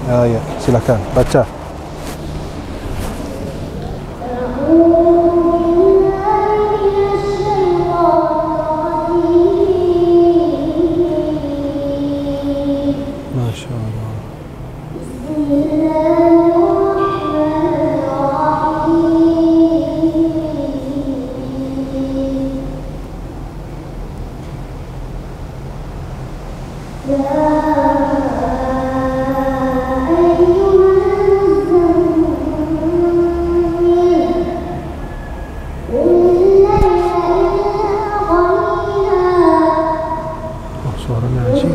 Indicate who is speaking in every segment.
Speaker 1: Ya, silakan baca. Masya Allah. Oh, suaranya asing.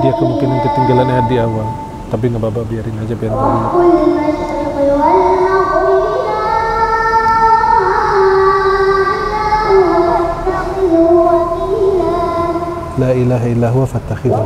Speaker 1: Dia kemungkinan ketinggalan ayat di awal, tapi nggak apa-apa, biarin aja biar nggak. La ilaha illa huwa fattakhidhu.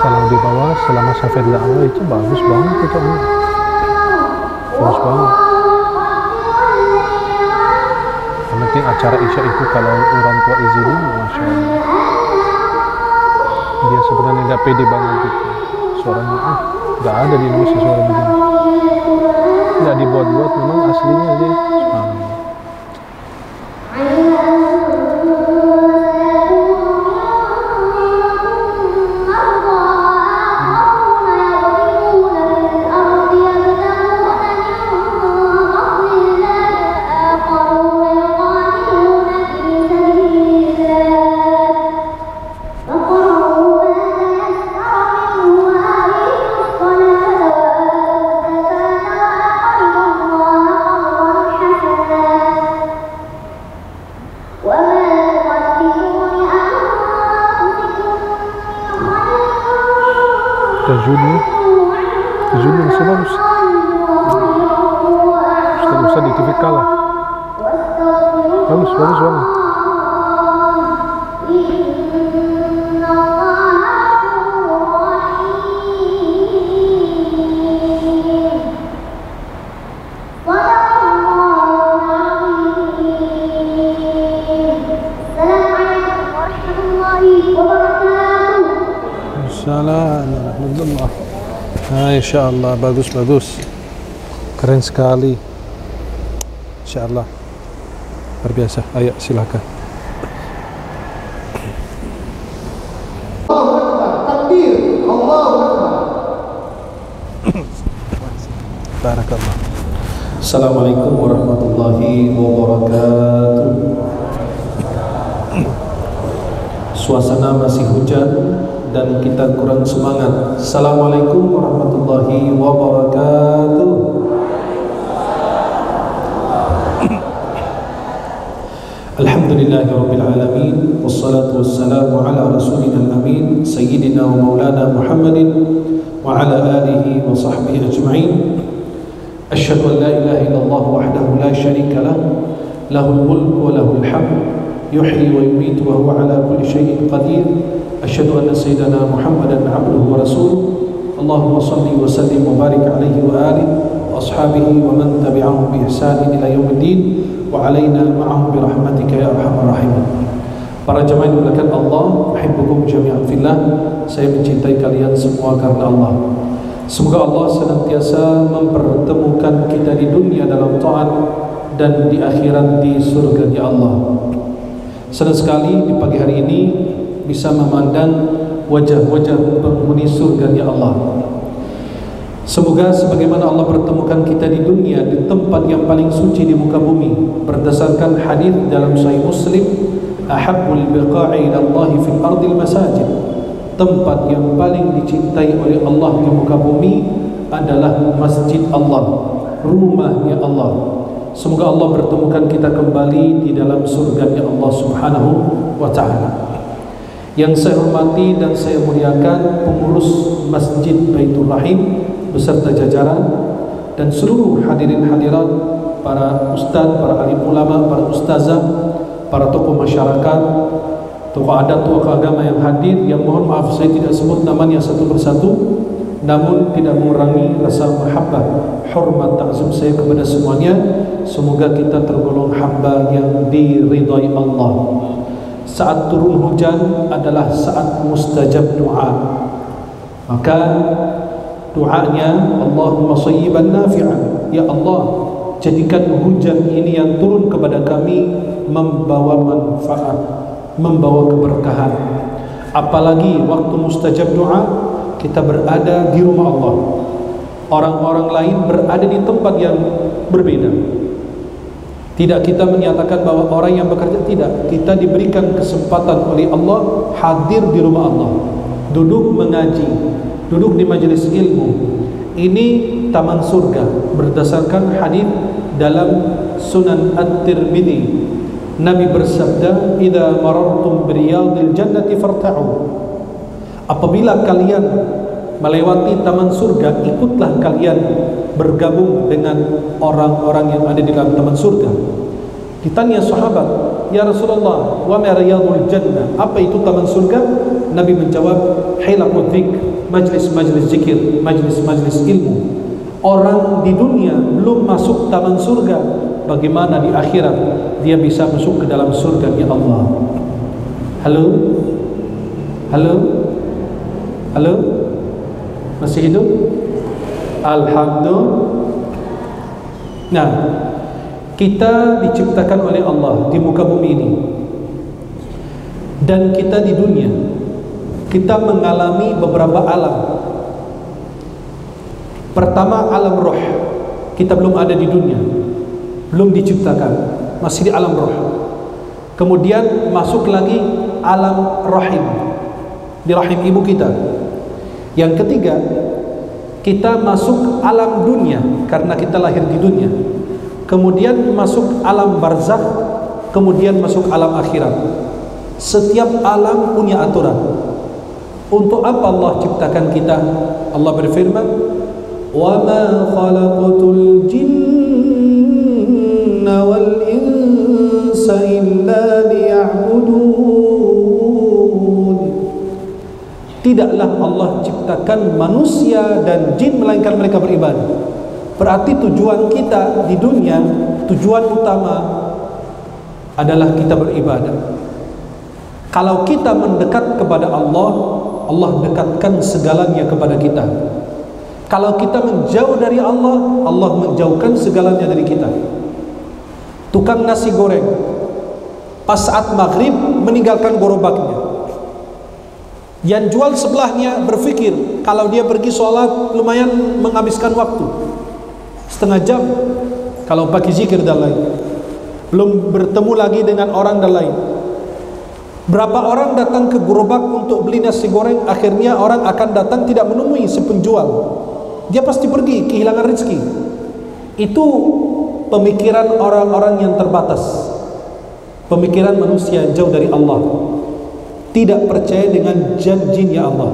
Speaker 1: Kalau di bawah selama safari awal itu bagus banget itu, bagus banget. Yang penting acara Isya itu kalau orang tua izinin, Masya Allah. Dia sebenarnya nggak pede banget gitu. Suaranya nggak ada di Indonesia suara begini. Nggak dibuat-buat, memang aslinya aja. Tujuannya masih bagus. Ustaz di TV kalah. Bagus banget. Assalamualaikum. Insya Allah bagus, keren sekali. Insya Allah luar biasa. Ayo silakan.
Speaker 2: Takbir, Allahu Akbar.
Speaker 1: Barakallah.
Speaker 2: Assalamualaikum warahmatullahi wabarakatuh. Suasana masih hujan dan kita kurang semangat. Assalamualaikum warahmatullahi wabarakatuh. Alhamdulillahirabbil alamin, wassalatu wassalamu ala rasulina al-amin, sayyidina wa maulana Muhammadin wa ala alihi wa sahbihi ajma'in. Asyhadu an la ilaha illallah wahdahu la syarika lah, lahul mulku wa lahul hamd, yuhyi wa yumiitu wa huwa ala kulli syai'in qadir. Asyhadu anna sayyidana Muhammadan abduhu wa rasuluh. Allahumma shalli wa sallim wa barik alaihi wa alihi wa ashabihi wa man tabi'ahum bi ihsanin ila yaumiddin wa alaina ma'ahum bi rahmatika ya arhamar rahimin. Para jemaah yang dimuliakan Allah, uhibbukum jami'an fillah. Saya mencintai kalian semua karena Allah. Semoga Allah senantiasa mempertemukan kita di dunia dalam taat dan di akhirat di surga-Nya Allah. Senang sekali di pagi hari ini bisa memandang wajah-wajah penghuni surga-Nya Allah. Semoga sebagaimana Allah pertemukan kita di dunia di tempat yang paling suci di muka bumi, berdasarkan hadis dalam Sahih Muslim, ahabbul biqa'i ila Allah fil ardil masajid. Tempat yang paling dicintai oleh Allah di muka bumi adalah masjid Allah, rumahnya Allah. Semoga Allah pertemukan kita kembali di dalam surga-Nya Allah Subhanahu wa ta'ala. Yang saya hormati dan saya muliakan pengurus Masjid Baitur Rahim beserta jajaran dan seluruh hadirin hadirat, para ustaz, para alim ulama, para ustazah, para tokoh masyarakat, tokoh adat, tokoh agama yang hadir, yang mohon maaf saya tidak sebut namanya satu persatu, namun tidak mengurangi rasa mahabbah, hormat, ta'zim saya kepada semuanya. Semoga kita tergolong hamba yang diridhai Allah. Saat turun hujan adalah saat mustajab doa. Maka doanya, Allahumma sayyiban nafi'an, ya Allah jadikan hujan ini yang turun kepada kami membawa manfaat, membawa keberkahan. Apalagi waktu mustajab doa kita berada di rumah Allah, orang-orang lain berada di tempat yang berbeda. Tidak kita menyatakan bahwa orang yang bekerja, tidak. Kita diberikan kesempatan oleh Allah hadir di rumah Allah, duduk mengaji, duduk di majelis ilmu. Ini taman surga berdasarkan hadis dalam Sunan At-Tirmidzi. Nabi bersabda, "Idza marartum biriyadil jannati farta'u." Apabila kalian melewati taman surga, ikutlah kalian bergabung dengan orang-orang yang ada di dalam taman surga. Ditanya sahabat, "Ya Rasulullah, wa ma riyadul jannah?" Apa itu taman surga? Nabi menjawab, "Hilaqud dzikr," majlis-majlis zikir, majlis-majlis ilmu. Orang di dunia belum masuk taman surga, bagaimana di akhirat dia bisa masuk ke dalam surga-Nya Allah? Halo? Halo? Halo? Masih hidup? Alhamdulillah. Nah, kita diciptakan oleh Allah di muka bumi ini, dan kita di dunia kita mengalami beberapa alam. Pertama, alam roh. Kita belum ada di dunia, belum diciptakan, masih di alam roh. Kemudian masuk lagi alam rahim, di rahim ibu kita. Yang ketiga, kita masuk alam dunia karena kita lahir di dunia. Kemudian masuk alam barzakh, kemudian masuk alam akhirat. Setiap alam punya aturan. Untuk apa Allah ciptakan kita? Allah berfirman, "Wa ma khalaqtul jinna wal insa illa liya'budun." Tidaklah Allah ciptakan manusia dan jin melainkan mereka beribadah. Berarti tujuan kita di dunia, tujuan utama adalah kita beribadah. Kalau kita mendekat kepada Allah, Allah dekatkan segalanya kepada kita. Kalau kita menjauh dari Allah, Allah menjauhkan segalanya dari kita. Tukang nasi goreng pas saat maghrib meninggalkan gerobaknya. Yang jual sebelahnya berpikir kalau dia pergi sholat lumayan menghabiskan waktu setengah jam kalau pakai zikir dan lain, belum bertemu lagi dengan orang dan lain. Berapa orang datang ke gerobak untuk beli nasi goreng, akhirnya orang akan datang tidak menemui si penjual, dia pasti pergi, kehilangan rezeki. Itu pemikiran orang-orang yang terbatas, pemikiran manusia jauh dari Allah, tidak percaya dengan janjinya Allah.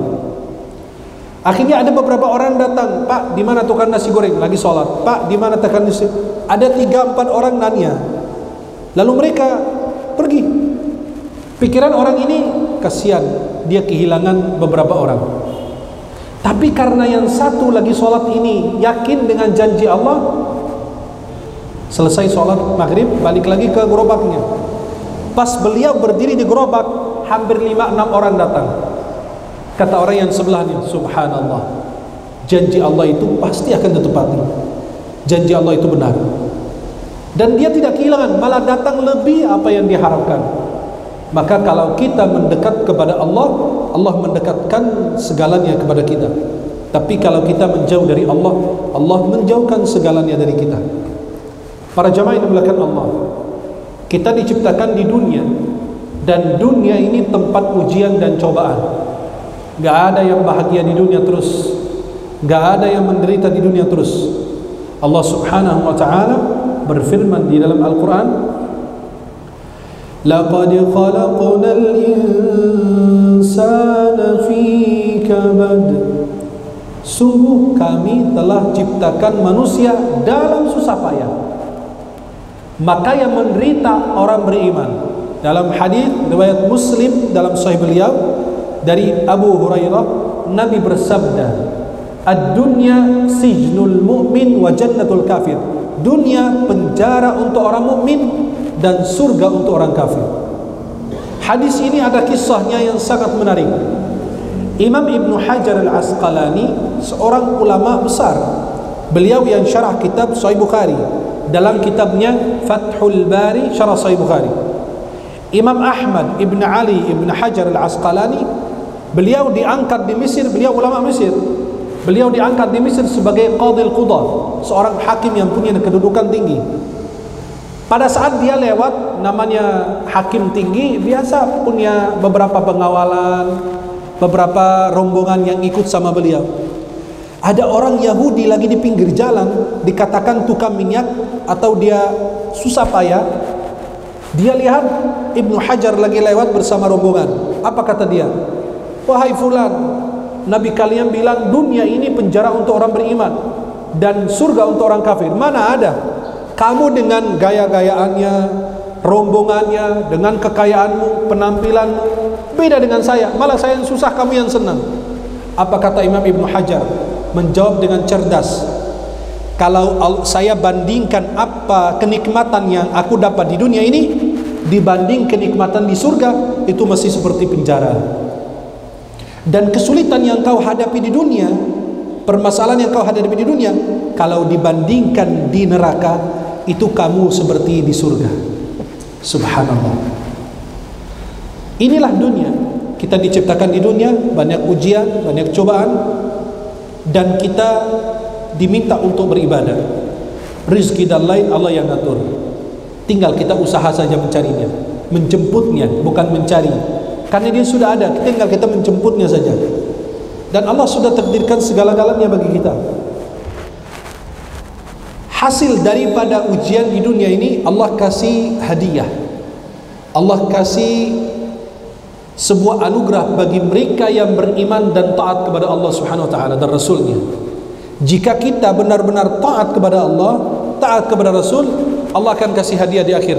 Speaker 2: Akhirnya ada beberapa orang datang, "Pak, di mana tukang nasi goreng?" Lagi sholat. "Pak, di mana tukang nasi?" Ada 3-4 orang nanya. Lalu mereka pergi. Pikiran orang ini, kasihan, dia kehilangan beberapa orang. Tapi karena yang satu lagi sholat ini yakin dengan janji Allah, selesai sholat maghrib balik lagi ke gerobaknya. Pas beliau berdiri di gerobak, hampir 5-6 orang datang. Kata orang yang sebelahnya, "Subhanallah, janji Allah itu pasti akan ditepati. Janji Allah itu benar." Dan dia tidak kehilangan, malah datang lebih apa yang diharapkan. Maka kalau kita mendekat kepada Allah, Allah mendekatkan segalanya kepada kita. Tapi kalau kita menjauh dari Allah, Allah menjauhkan segalanya dari kita. Para jamaah yang dimuliakan Allah, kita diciptakan di dunia, dan dunia ini tempat ujian dan cobaan. Gak ada yang bahagia di dunia terus, gak ada yang menderita di dunia terus. Allah subhanahu wa ta'ala berfirman di dalam Al-Quran, "Laqad khalaqnal insana fi kabad." Sungguh kami telah ciptakan manusia dalam susah payah. Maka yang menderita orang beriman. Dalam hadis riwayat Muslim dalam sahih beliau dari Abu Hurairah, Nabi bersabda, "Ad-dunya sijnul mu'min wa jannatul kafir." Dunia penjara untuk orang mukmin dan surga untuk orang kafir. Hadis ini ada kisahnya yang sangat menarik. Imam Ibn Hajar Al-Asqalani, seorang ulama besar, beliau yang syarah kitab Sahih Bukhari, dalam kitabnya Fathul Bari syarah Sahih Bukhari. Imam Ahmad Ibn Ali Ibn Hajar Al-Asqalani, beliau diangkat di Mesir, beliau ulama Mesir. Beliau diangkat di Mesir sebagai Qadil Qudah, seorang hakim yang punya kedudukan tinggi. Pada saat dia lewat, namanya hakim tinggi, biasa punya beberapa pengawalan, beberapa rombongan yang ikut sama beliau. Ada orang Yahudi lagi di pinggir jalan, dikatakan tukang minyak atau dia susah payah. Dia lihat Ibnu Hajar lagi lewat bersama rombongan. Apa kata dia? "Wahai fulan, Nabi kalian bilang dunia ini penjara untuk orang beriman dan surga untuk orang kafir. Mana ada? Kamu dengan gaya-gayaannya, rombongannya, dengan kekayaanmu, penampilanmu, beda dengan saya. Malah saya yang susah, kamu yang senang." Apa kata Imam Ibn Hajar? Menjawab dengan cerdas, "Kalau saya bandingkan apa kenikmatan yang aku dapat di dunia ini dibanding kenikmatan di surga, itu masih seperti penjara. Dan kesulitan yang kau hadapi di dunia, permasalahan yang kau hadapi di dunia, kalau dibandingkan di neraka, itu kamu seperti di surga." Subhanallah. Inilah dunia. Kita diciptakan di dunia, banyak ujian, banyak cobaan, dan kita diminta untuk beribadah. Rizki dan lain Allah yang atur. Tinggal kita usaha saja mencarinya, menjemputnya, bukan mencari. Karena dia sudah ada, tinggal kita menjemputnya saja. Dan Allah sudah takdirkan segala-galanya bagi kita. Hasil daripada ujian di dunia ini, Allah kasih hadiah, Allah kasih sebuah anugerah bagi mereka yang beriman dan taat kepada Allah Subhanahu wa taala dan Rasul-Nya. Jika kita benar-benar taat kepada Allah, taat kepada Rasul, Allah akan kasih hadiah di akhir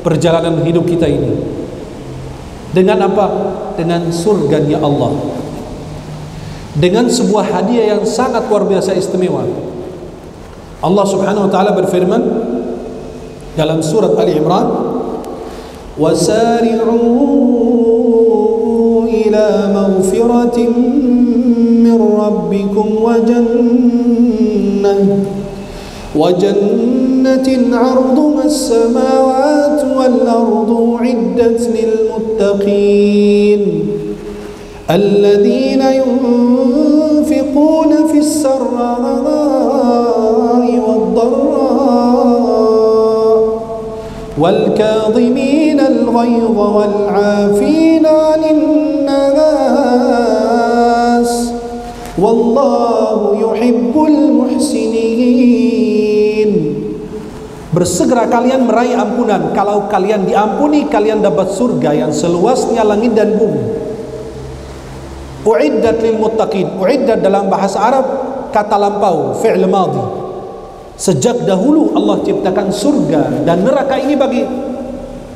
Speaker 2: perjalanan hidup kita ini. Dengan apa? Dengan surganya Allah. Dengan sebuah hadiah yang sangat luar biasa istimewa. Allah Subhanahu wa taala berfirman dalam surat Ali Imran, "Wasari'u ila maghfiratin min rabbikum wa jannatin 'arduha as-samawati wal ardu 'iddat lil muttaqin alladhina yunfiquna fis sarra'i wad dharra'i wal kadhimina al ghayza wal 'afina 'anil nas wallahu yuhibbul muhsinin." Bersegera kalian meraih ampunan. Kalau kalian diampuni, kalian dapat surga yang seluasnya langit dan bumi. Uiddat lil muttaqin. Uiddat dalam bahasa Arab kata lampau, fi'l madhi. Sejak dahulu Allah ciptakan surga dan neraka ini bagi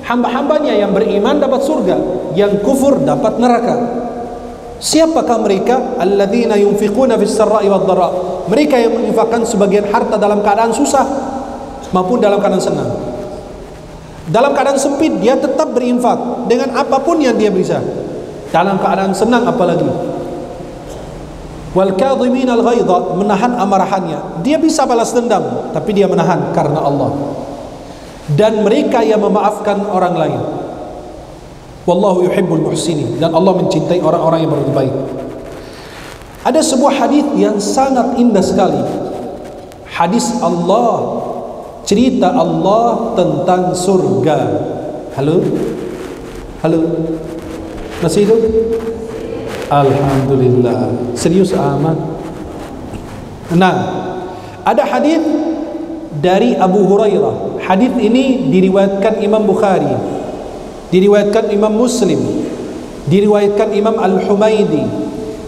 Speaker 2: hamba-hambanya. Yang beriman dapat surga, yang kufur dapat neraka. Siapakah mereka? Alladzina yunfiquna fis sarra'i wad dharra. Mereka yang menginfakkan sebagian harta dalam keadaan susah maupun dalam keadaan senang. Dalam keadaan sempit dia tetap berinfak dengan apapun yang dia bisa. Dalam keadaan senang apalagi. Wal kadhimin al ghaidha, menahan amarahannya. Dia bisa balas dendam tapi dia menahan karena Allah. Dan mereka yang memaafkan orang lain. Wallahu yuhibbul muhsinin, dan Allah mencintai orang-orang yang berbuat baik. Ada sebuah hadis yang sangat indah sekali. Hadis Allah, cerita Allah tentang surga. Halo? Halo? Masih hidup? Alhamdulillah. Serius amat. Nah, ada hadis dari Abu Hurairah. Hadis ini diriwayatkan Imam Bukhari, diriwayatkan Imam Muslim, diriwayatkan Imam Al-Humaidi,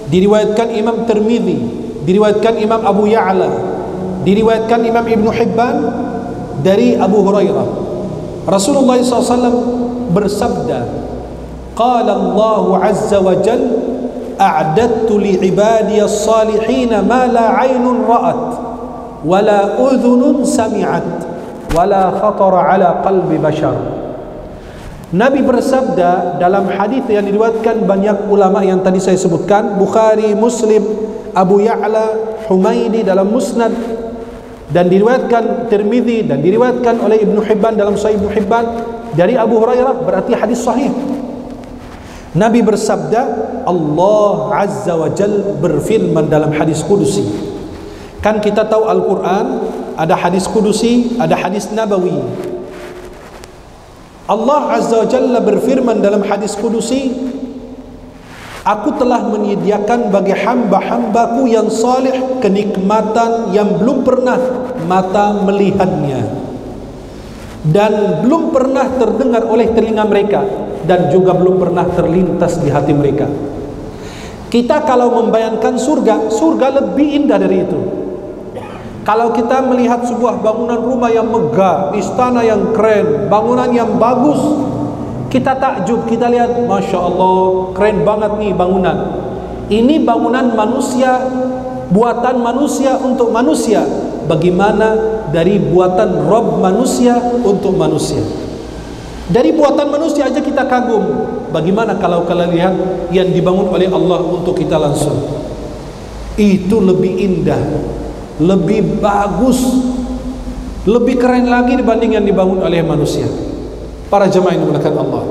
Speaker 2: diriwayatkan Imam Tirmidzi, diriwayatkan Imam Abu Ya'la, diriwayatkan Imam Ibn Hibban dari Abu Hurairah. Rasulullah SAW bersabda, qala Allah azza wa jal, a'dattu li'ibadiyas salihin ma la 'ainun ra'at wa la udhunun sami'at wa la khatara 'ala qalbi bashar. Nabi bersabda dalam hadis yang diriwayatkan banyak ulama yang tadi saya sebutkan, Bukhari, Muslim, Abu Ya'la, Humaidi dalam Musnad, dan diriwayatkan Tirmidzi, dan diriwayatkan oleh Ibnu Hibban dalam Sahih Ibnu Hibban dari Abu Hurairah, berarti hadis sahih. Nabi bersabda, Allah Azza wa Jal berfirman dalam hadis kudusi. Kan kita tahu Al-Quran ada hadis kudusi, ada hadis nabawi. Allah Azza wa Jalla berfirman dalam hadis kudusi, aku telah menyediakan bagi hamba-hambaku yang saleh kenikmatan yang belum pernah mata melihatnya dan belum pernah terdengar oleh telinga mereka, dan juga belum pernah terlintas di hati mereka. Kita kalau membayangkan surga, surga lebih indah dari itu. Kalau kita melihat sebuah bangunan rumah yang megah, istana yang keren, bangunan yang bagus, kita takjub, kita lihat, Masya Allah, keren banget nih bangunan. Ini bangunan manusia, buatan manusia untuk manusia. Bagaimana dari buatan Rabb manusia untuk manusia? Dari buatan manusia aja kita kagum. Bagaimana kalau kalian lihat yang dibangun oleh Allah untuk kita langsung? Itu lebih indah, lebih bagus, lebih keren lagi dibanding yang dibangun oleh manusia. Para jemaah yang dimuliakan Allah,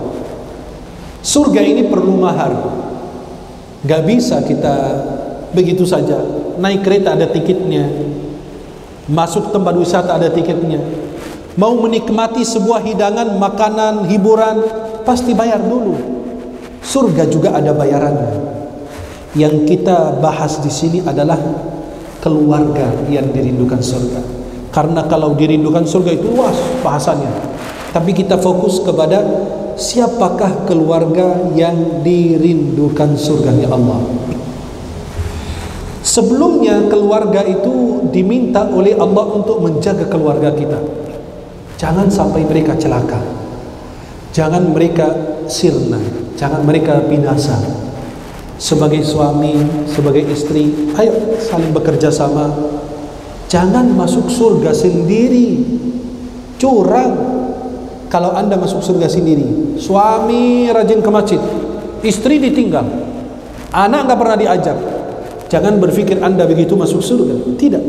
Speaker 2: surga ini perlu mahar. Gak bisa kita begitu saja. Naik kereta ada tiketnya, masuk tempat wisata ada tiketnya, mau menikmati sebuah hidangan, makanan, hiburan, pasti bayar dulu. Surga juga ada bayarannya. Yang kita bahas di sini adalah keluarga yang dirindukan surga. Karena kalau dirindukan surga itu luas bahasanya, tapi kita fokus kepada siapakah keluarga yang dirindukan surganya Allah? Sebelumnya keluarga itu diminta oleh Allah untuk menjaga keluarga kita. Jangan sampai mereka celaka, jangan mereka sirna, jangan mereka binasa. Sebagai suami, sebagai istri, ayo saling bekerja sama. Jangan masuk surga sendiri. Curang kalau Anda masuk surga sendiri. Suami rajin ke masjid, istri ditinggal, anak nggak pernah diajak. Jangan berpikir Anda begitu masuk surga. Tidak.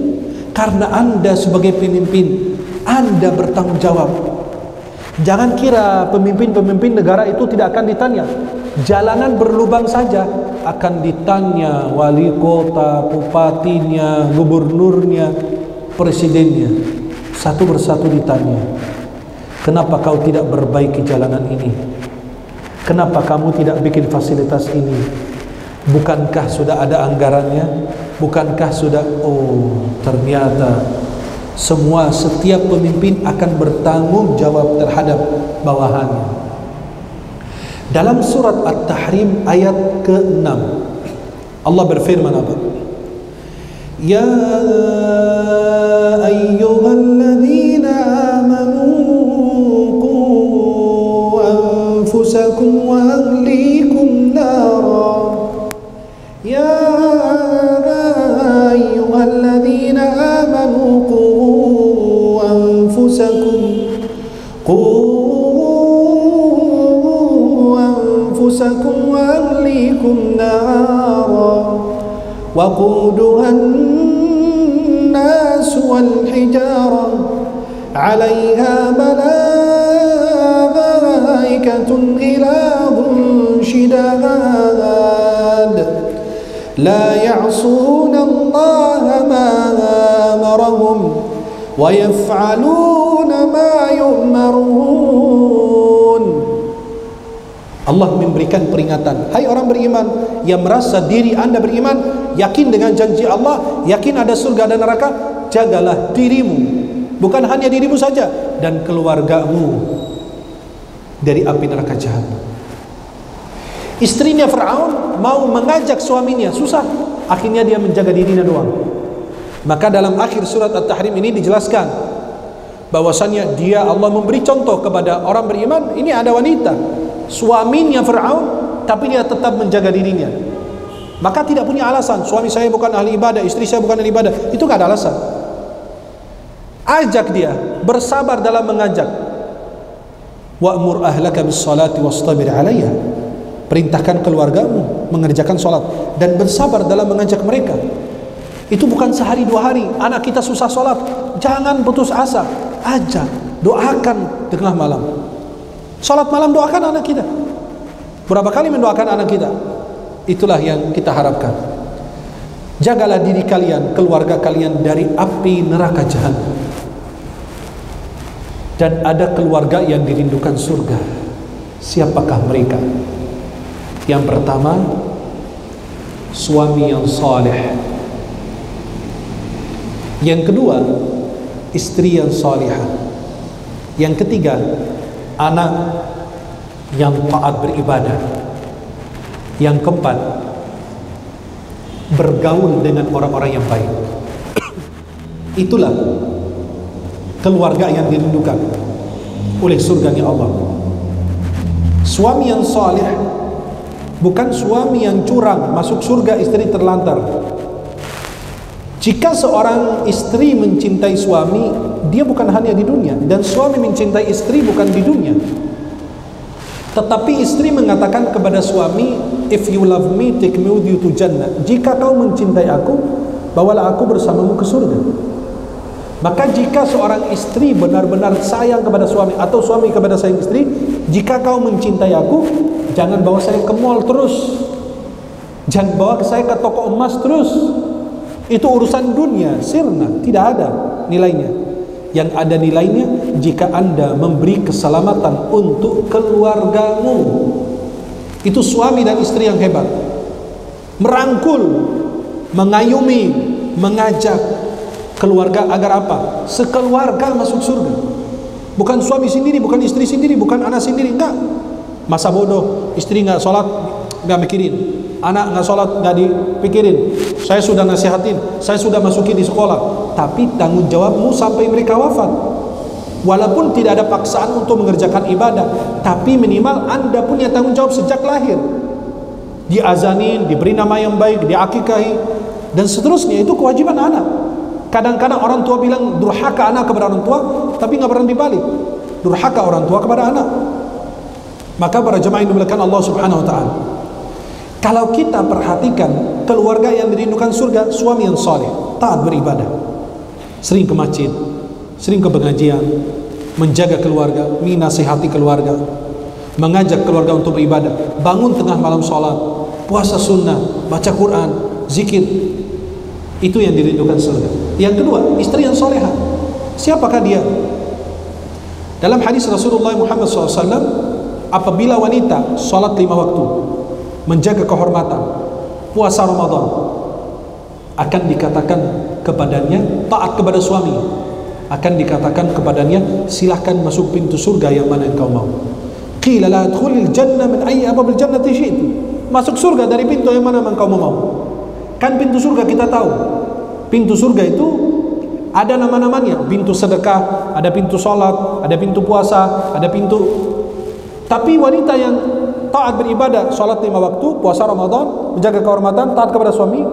Speaker 2: Karena Anda sebagai pemimpin, Anda bertanggung jawab. Jangan kira pemimpin-pemimpin negara itu tidak akan ditanya. Jalanan berlubang saja akan ditanya wali kota, bupatinya, gubernurnya, presidennya. Satu persatu ditanya. Kenapa kau tidak perbaiki jalanan ini? Kenapa kamu tidak bikin fasilitas ini? Bukankah sudah ada anggarannya? Bukankah sudah, oh ternyata setiap pemimpin akan bertanggung jawab terhadap bawahannya. Dalam surat At-Tahrim ayat ke-6 Allah berfirman apa? Ya ayyuhalladzina amanu qu anfusakum wa ahlikum nara. Ya ayyuhalladzina amanu qu anfusakum wa ahlikum nara وقودها الناس والحجارة عليها ملائكة غلاظ شداد لا يعصون الله ما أمرهم ويفعلون ما يؤمرون. Allah memberikan peringatan, hai orang beriman yang merasa diri Anda beriman, yakin dengan janji Allah, yakin ada surga dan neraka, jagalah dirimu, bukan hanya dirimu saja, dan keluargamu dari api neraka jahanam. Istrinya Fir'aun mau mengajak suaminya, susah, akhirnya dia menjaga dirinya doang. Maka dalam akhir surat At-Tahrim ini dijelaskan bahwasannya dia, Allah memberi contoh kepada orang beriman. Ini ada wanita, suaminya Fir'aun, tapi dia tetap menjaga dirinya. Maka tidak punya alasan, suami saya bukan ahli ibadah, istri saya bukan ahli ibadah. Itu gak ada alasan. Ajak dia, bersabar dalam mengajak. Wa'mur ahlaka bis-salati wastabir 'alaiha. Perintahkan keluargamu mengerjakan salat dan bersabar dalam mengajak mereka. Itu bukan sehari dua hari. Anak kita susah salat, jangan putus asa. Ajak, doakan tengah malam. Salat malam doakan anak kita. Berapa kali mendoakan anak kita? Itulah yang kita harapkan. Jagalah diri kalian, keluarga kalian dari api neraka jahanam. Dan ada keluarga yang dirindukan surga. Siapakah mereka? Yang pertama, suami yang saleh. Yang kedua, istri yang salihah. Yang ketiga, anak yang taat beribadah. Yang keempat, bergaul dengan orang-orang yang baik. Itulah keluarga yang dirindukan oleh surganya Allah. Suami yang saleh bukan suami yang curang, masuk surga istri terlantar. Jika seorang istri mencintai suami, dia bukan hanya di dunia, dan suami mencintai istri bukan di dunia. Tetapi istri mengatakan kepada suami, if you love me, take me with you to Jannah. Jika kau mencintai aku, bawalah aku bersamamu ke surga. Maka jika seorang istri benar-benar sayang kepada suami, atau suami kepada sayang istri, jika kau mencintai aku, jangan bawa saya ke mall terus, jangan bawa saya ke toko emas terus. Itu urusan dunia, sirna, tidak ada nilainya. Yang ada nilainya jika Anda memberi keselamatan untuk keluargamu. Itu suami dan istri yang hebat. Merangkul, mengayumi, mengajak keluarga agar apa? Sekeluarga masuk surga. Bukan suami sendiri, bukan istri sendiri, bukan anak sendiri, enggak. Masa bodoh, istri nggak sholat nggak mikirin, anak nggak sholat nggak dipikirin. Saya sudah nasihatin, saya sudah masukin di sekolah, tapi tanggung jawabmu sampai mereka wafat. Walaupun tidak ada paksaan untuk mengerjakan ibadah, tapi minimal Anda punya tanggung jawab sejak lahir. Diazanin, diberi nama yang baik, diakikahi, dan seterusnya. Itu kewajiban anak. Kadang-kadang orang tua bilang durhaka anak kepada orang tua, tapi nggak pernah dibalik. Durhaka orang tua kepada anak. Maka para jemaah yang dimuliakan Allah Subhanahu Wa Taala, kalau kita perhatikan keluarga yang dirindukan surga, suami yang soleh, taat beribadah, sering ke masjid, sering ke pengajian, menjaga keluarga, menasihati keluarga, mengajak keluarga untuk beribadah, bangun tengah malam sholat, puasa sunnah, baca Quran, zikir. Itu yang dirindukan surga. Yang kedua, istri yang soleha. Siapakah dia? Dalam hadis Rasulullah Muhammad SAW, apabila wanita sholat 5 waktu, menjaga kehormatan, puasa Ramadan, akan dikatakan kepadanya taat kepada suami, akan dikatakan kepadanya silahkan masuk pintu surga yang mana engkau mau. Qila la adkhulil jannah min ayyi abwabil jannati syi'tu. Masuk surga dari pintu yang mana engkau mau. Kan pintu surga kita tahu. Pintu surga itu ada nama-namanya. Pintu sedekah, ada pintu sholat, ada pintu puasa, ada pintu. Tapi wanita yang taat beribadah, sholat 5 waktu, puasa Ramadan, menjaga kehormatan, taat kepada suami,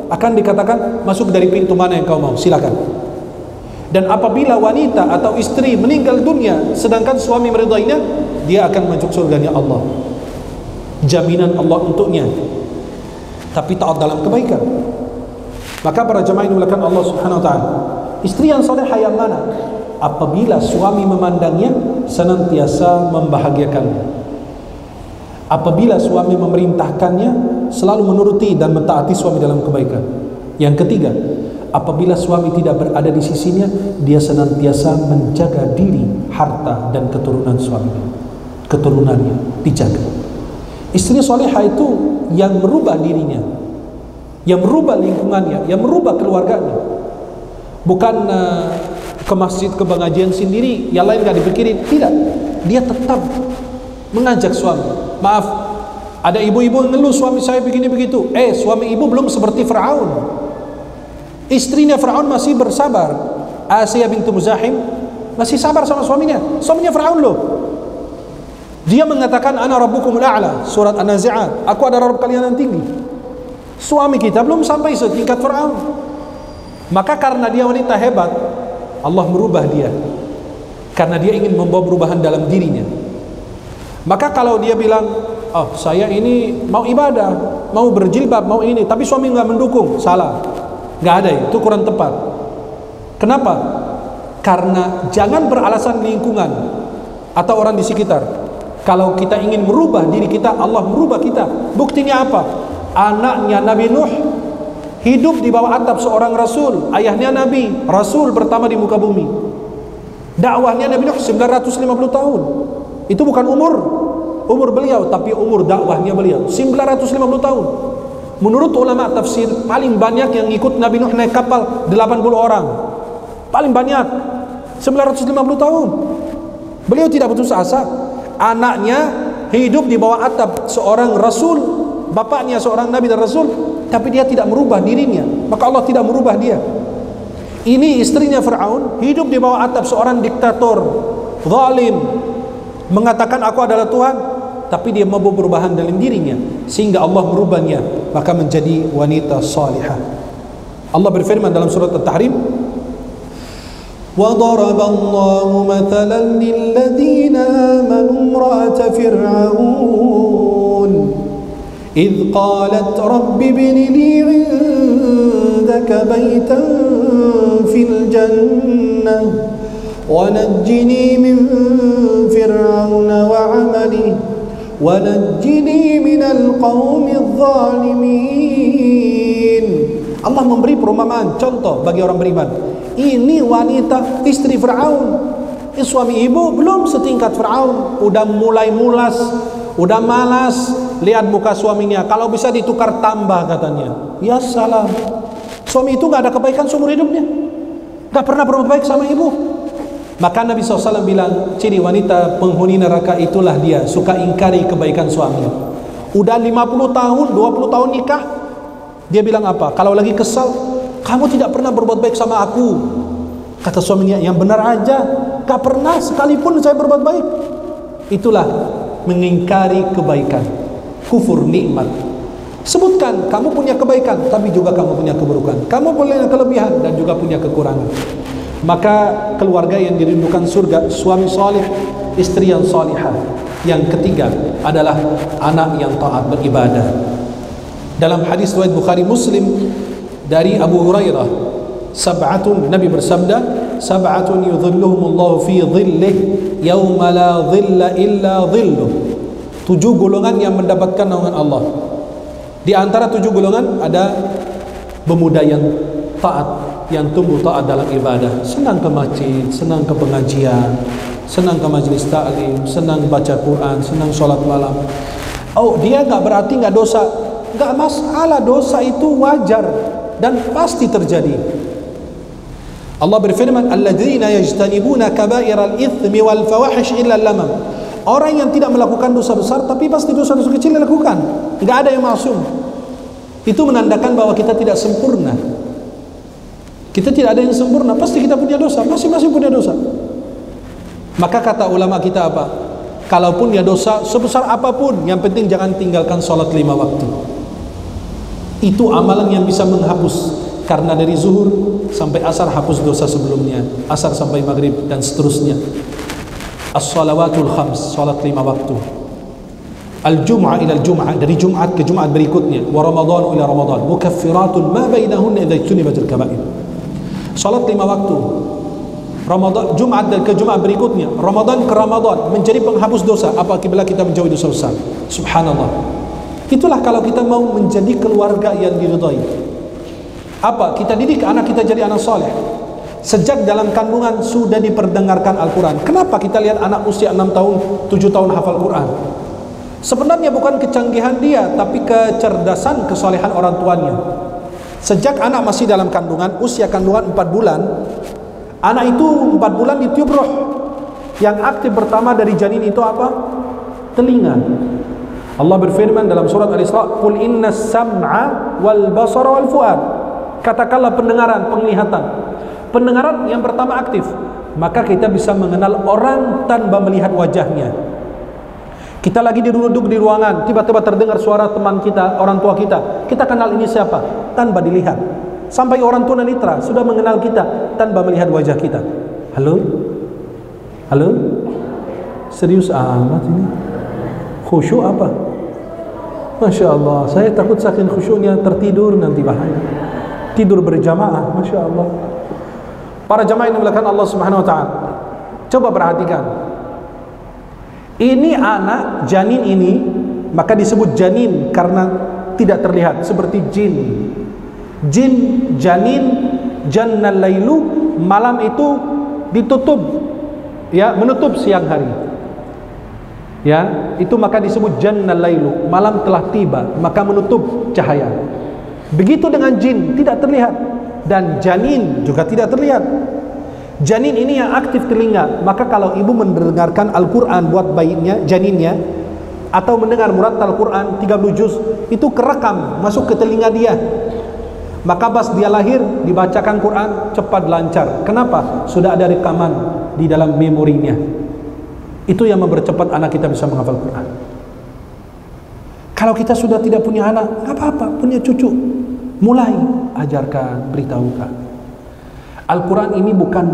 Speaker 2: akan dikatakan masuk dari pintu mana yang kau mau, silakan. Dan apabila wanita atau istri meninggal dunia sedangkan suami meridainya, dia akan masuk surganya Allah. Jaminan Allah untuknya. Tapi taat dalam kebaikan. Maka para jemaah yang dimuliakan Allah Subhanahu Wa Taala, istri yang salehah yang mana? Apabila suami memandangnya senantiasa membahagiakannya. Apabila suami memerintahkannya selalu menuruti dan mentaati suami dalam kebaikan. Yang ketiga, apabila suami tidak berada di sisinya, dia senantiasa menjaga diri, harta dan keturunan suaminya. Keturunannya dijaga. Istri solehah itu yang merubah dirinya, yang merubah lingkungannya, yang merubah keluarganya. Bukan ke masjid, ke pengajian sendiri, yang lain gak dipikirin. Tidak, dia tetap mengajak suami. Maaf, ada ibu-ibu yang ngeluh suami saya begini begitu. Suami ibu belum seperti Fir'aun. Istrinya Fir'aun masih bersabar. Asiyah bintu Muzahim masih sabar sama suaminya. Suaminya Fir'aun loh. Dia mengatakan ana rabbukumul a'la, surat An-Nazi'at, aku adalah Rabb kalian yang tinggi. Suami kita belum sampai setingkat Fir'aun. Maka karena dia wanita hebat, Allah merubah dia. Karena dia ingin membawa perubahan dalam dirinya. Maka kalau dia bilang, oh saya ini mau ibadah, mau berjilbab, mau ini, tapi suami nggak mendukung, salah. Nggak ada, itu kurang tepat. Kenapa? Karena jangan beralasan lingkungan atau orang di sekitar. Kalau kita ingin merubah diri kita, Allah merubah kita. Buktinya apa? Anaknya Nabi Nuh hidup di bawah atap seorang rasul. Ayahnya Nabi, rasul pertama di muka bumi. Dakwahnya Nabi Nuh 950 tahun. Itu bukan umur beliau, tapi umur dakwahnya beliau 950 tahun. Menurut ulama tafsir, paling banyak yang ikut Nabi Nuh naik kapal 80 orang. Paling banyak 950 tahun. Beliau tidak putus asa. Anaknya hidup di bawah atap seorang rasul, bapaknya seorang nabi dan rasul, tapi dia tidak merubah dirinya. Maka Allah tidak merubah dia. Ini istrinya Fir'aun, hidup di bawah atap seorang diktator zalim, mengatakan aku adalah Tuhan, tapi dia mampu perubahan dalam dirinya sehingga Allah merubahnya, maka menjadi wanita salihah. Allah berfirman dalam surat At-Tahrim, وَضَرَبَ اللَّهُ مَثَلًا لِلَّذِينَ آمَنُوا امْرَأَتَ فِرْعَوْنَ إِذْ قَالَتْ رَبِّ ابْنِ لِي عِندَكَ بَيْتًا فِي الْجَنَّةِ وَنَجِّنِي مِنْ فِرْعَوْنَ وَعَمَلِهِ وَنَجِّنِي مِنَ الْقَوْمِ الظَّالِمِينَ. Allah memberi perumpamaan, contoh bagi orang beriman. Ini wanita istri Fir'aun. Suami ibu belum setingkat Fir'aun, udah mulai mulas, udah malas lihat muka suaminya. Kalau bisa ditukar tambah katanya. Ya salam. Suami itu gak ada kebaikan seumur hidupnya, gak pernah berbuat baik sama ibu. Maka Nabi SAW bilang, ciri wanita penghuni neraka itulah dia suka ingkari kebaikan suami. Udah 50 tahun, 20 tahun nikah, dia bilang apa? Kalau lagi kesal, kamu tidak pernah berbuat baik sama aku. Kata suaminya, yang benar aja, gak pernah sekalipun saya berbuat baik. Itulah mengingkari kebaikan, kufur nikmat. Sebutkan kamu punya kebaikan, tapi juga kamu punya keburukan. Kamu punya kelebihan dan juga punya kekurangan. Maka keluarga yang dirindukan surga, suami salih, istri yang salihah. Yang ketiga adalah anak yang taat beribadah. Dalam hadis riwayat Bukhari Muslim dari Abu Hurairah, sab'atun, Nabi bersabda, sab'atun yudhilluhumullahu fi dhillih yauma la dhilla illa dhilluh. 7 golongan yang mendapatkan naungan Allah. Di antara 7 golongan ada pemuda yang taat, yang tumbuh taat dalam ibadah, senang ke masjid, senang ke pengajian, senang ke majlis ta'lim, senang baca Quran, senang sholat malam. Oh, dia enggak berarti enggak dosa. Enggak masalah, dosa itu wajar dan pasti terjadi. Allah berfirman, alladzina yajtanibuna kaba'iral itsmi wal fawahish illa lamam. Orang yang tidak melakukan dosa besar tapi pasti dosa-dosa kecil dilakukan. Enggak ada yang maksum. Itu menandakan bahwa kita tidak sempurna. Kita tidak ada yang sempurna, pasti kita punya dosa, masing-masing punya dosa. Maka kata ulama kita apa? Kalaupun dia dosa sebesar apapun, yang penting jangan tinggalkan sholat 5 waktu. Itu amalan yang bisa menghapus. Karena dari zuhur sampai asar hapus dosa sebelumnya, asar sampai maghrib dan seterusnya. As-salawatul khams, sholat 5 waktu. Al-jum'ah ila al-jum'ah, dari Jumat ke Jumat berikutnya. Wa Ramadan ila Ramadan, mukaffiratun ma bainahunna idza ijtunibatil kaba'ir. Salat 5 waktu, Ramadan, Jumat dan ke Jumat berikutnya, Ramadan ke Ramadan, menjadi penghapus dosa apabila kita menjauhi dosa besar. Subhanallah. Itulah kalau kita mau menjadi keluarga yang diridhai. Apa? Kita didik anak kita jadi anak soleh. Sejak dalam kandungan sudah diperdengarkan Al-Quran. Kenapa kita lihat anak usia 6 tahun, 7 tahun hafal Quran? Sebenarnya bukan kecanggihan dia, tapi kecerdasan, kesolehan orang tuanya. Sejak anak masih dalam kandungan, usia kandungan 4 bulan, anak itu 4 bulan ditiup roh. Yang aktif pertama dari janin itu apa? Telinga. Allah berfirman dalam surat Al-Isra, "Qul innas sam'a wal basara wal fuad." Katakanlah pendengaran, penglihatan. Pendengaran yang pertama aktif, maka kita bisa mengenal orang tanpa melihat wajahnya. Kita lagi duduk di ruangan, tiba-tiba terdengar suara teman kita, orang tua kita. Kita kenal ini siapa? Tanpa dilihat. Sampai orang tua netra sudah mengenal kita tanpa melihat wajah kita. Halo? Halo? Serius amat ini? Khusyuk apa? Masya Allah, saya takut saking khusyuknya tertidur nanti bahaya. Tidur berjamaah, Masya Allah. Para jamaah yang dimuliakan Allah Subhanahu Wa Taala, coba perhatikan. Ini anak janin ini, maka disebut janin karena tidak terlihat, seperti jin. Jin, janin, jannal lailu, malam itu ditutup, ya, menutup siang hari. Ya, itu maka disebut jannal lailu, malam telah tiba, maka menutup cahaya. Begitu dengan jin, tidak terlihat, dan janin juga tidak terlihat. Janin ini yang aktif telinga, maka kalau ibu mendengarkan Al-Quran buat bayinya, janinnya, atau mendengar murattal Quran 30 juz, itu kerekam, masuk ke telinga dia. Maka pas dia lahir, dibacakan Quran, cepat lancar. Kenapa? Sudah ada rekaman di dalam memorinya. Itu yang mempercepat anak kita bisa menghafal Quran. Kalau kita sudah tidak punya anak, nggak apa-apa, punya cucu, mulai ajarkan, beritahukan. Al-Quran ini bukan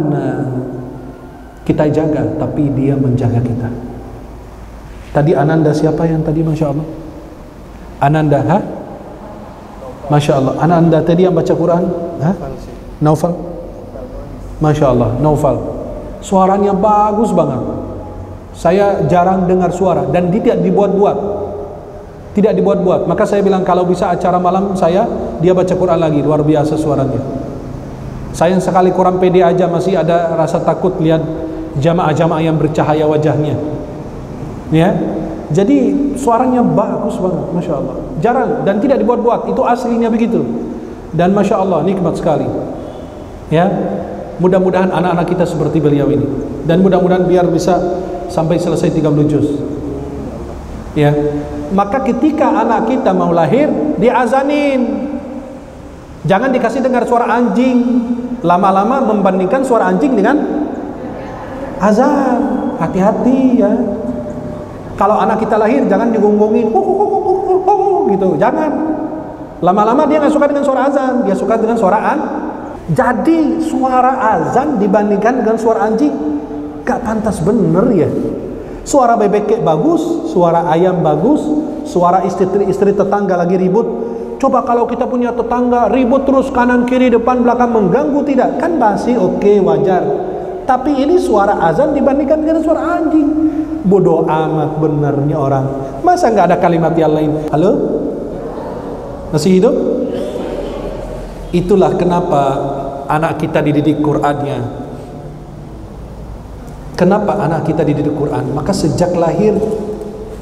Speaker 2: kita jaga, tapi dia menjaga kita. Tadi Ananda siapa yang tadi, Masya Allah? Ananda, ha? Masya Allah. Ananda tadi yang baca Quran, ha? Naufal. Masya Allah, Naufal. Suaranya bagus banget. Saya jarang dengar suara dan tidak dibuat-buat. Tidak dibuat-buat. Maka saya bilang kalau bisa acara malam saya, dia baca Quran lagi, luar biasa suaranya. Sayang sekali kurang pede aja, masih ada rasa takut lihat jamaah-jamaah yang bercahaya wajahnya. Ya, jadi suaranya bagus banget, Masya Allah. Jarang dan tidak dibuat-buat, itu aslinya begitu. Dan Masya Allah, nikmat sekali. Ya, Mudah-mudahan anak-anak kita seperti beliau ini, dan mudah-mudahan biar bisa sampai selesai 30 juz. Ya. Maka ketika anak kita mau lahir, diazanin. Jangan dikasih dengar suara anjing. Lama-lama membandingkan suara anjing dengan azan. Hati-hati ya. Kalau anak kita lahir jangan digonggongin gitu. Jangan. Lama-lama dia nggak suka dengan suara azan, dia suka dengan suara Jadi suara azan dibandingkan dengan suara anjing gak pantas bener ya. Suara bebek bagus, suara ayam bagus, suara istri tetangga lagi ribut. Coba kalau kita punya tetangga ribut terus kanan kiri depan belakang mengganggu, tidak? Kan masih oke, wajar. Tapi ini suara azan dibandingkan dengan suara anjing. Bodoh amat benernya orang. Masa nggak ada kalimat yang lain? Halo? Masih hidup? Itulah kenapa anak kita dididik Qur'annya. Kenapa anak kita dididik Qur'an? Maka sejak lahir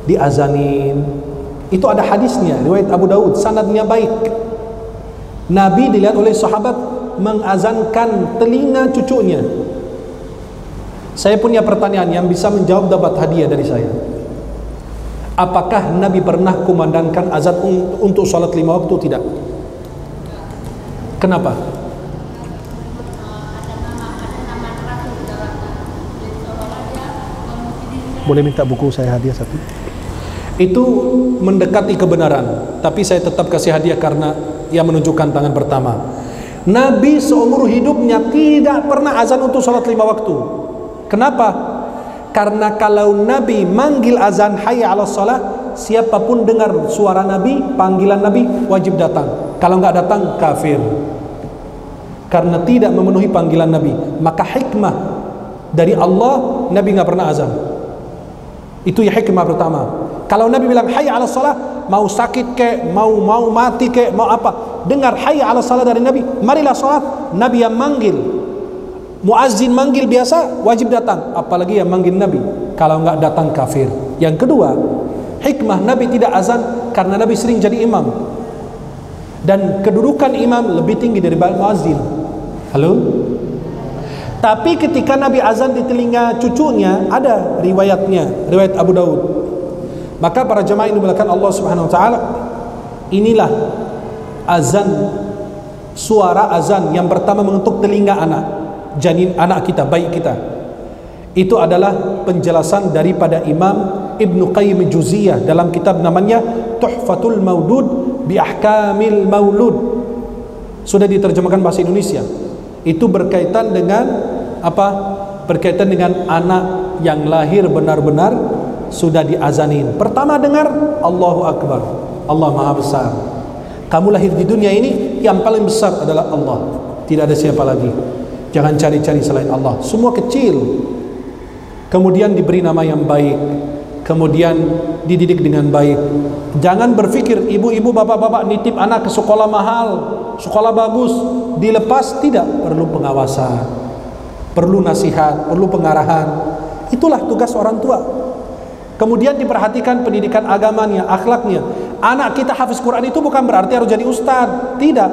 Speaker 2: diazanin. Itu ada hadisnya, riwayat Abu Daud, sanadnya baik. Nabi dilihat oleh sahabat mengazankan telinga cucunya. Saya punya pertanyaan, yang bisa menjawab dapat hadiah dari saya. Apakah Nabi pernah kumandangkan azan untuk salat 5 waktu? Tidak. Kenapa? Boleh minta buku saya hadiah satu? Itu mendekati kebenaran, tapi saya tetap kasih hadiah karena ia menunjukkan tangan pertama. Nabi seumur hidupnya tidak pernah azan untuk salat 5 waktu. Kenapa? Karena kalau Nabi manggil azan hayya 'alas shalah, siapapun dengar suara Nabi, panggilan Nabi, wajib datang. Kalau nggak datang, kafir. Karena tidak memenuhi panggilan Nabi. Maka hikmah dari Allah, Nabi nggak pernah azan. Itu ya hikmah pertama. Kalau Nabi bilang hayya 'alas shalah, mau sakit kek, mau mati kek, mau apa, dengar hayya 'alas shalah dari Nabi, marilah salat. Nabi yang manggil. Muazzin manggil biasa, wajib datang. Apalagi yang manggil Nabi. Kalau nggak datang, kafir. Yang kedua, hikmah Nabi tidak azan karena Nabi sering jadi imam, dan kedudukan imam lebih tinggi daripada muazzin. Halo? Tapi ketika Nabi azan di telinga cucunya, ada riwayatnya, riwayat Abu Daud. Maka para jemaah ini dimuliakan Allah Subhanahu wa taala, inilah azan, suara azan yang pertama mengetuk telinga anak, janin anak kita, bayi kita. Itu adalah penjelasan daripada Imam Ibnu Qayyim Juziyah dalam kitab namanya Tuhfatul Maudud bi Ahkamil Maulud. Sudah diterjemahkan bahasa Indonesia. Itu berkaitan dengan apa? Berkaitan dengan anak yang lahir benar-benar sudah diazanin. Pertama dengar Allahu Akbar, Allah Maha Besar. Kamu lahir di dunia ini, yang paling besar adalah Allah. Tidak ada siapa lagi. Jangan cari-cari selain Allah. Semua kecil. Kemudian diberi nama yang baik, kemudian dididik dengan baik. Jangan berpikir ibu-ibu, bapak-bapak nitip anak ke sekolah mahal, sekolah bagus, dilepas. Tidak, perlu pengawasan, perlu nasihat, perlu pengarahan. Itulah tugas orang tua. Kemudian diperhatikan pendidikan agamanya, akhlaknya. Anak kita hafiz Quran itu bukan berarti harus jadi ustadz. Tidak.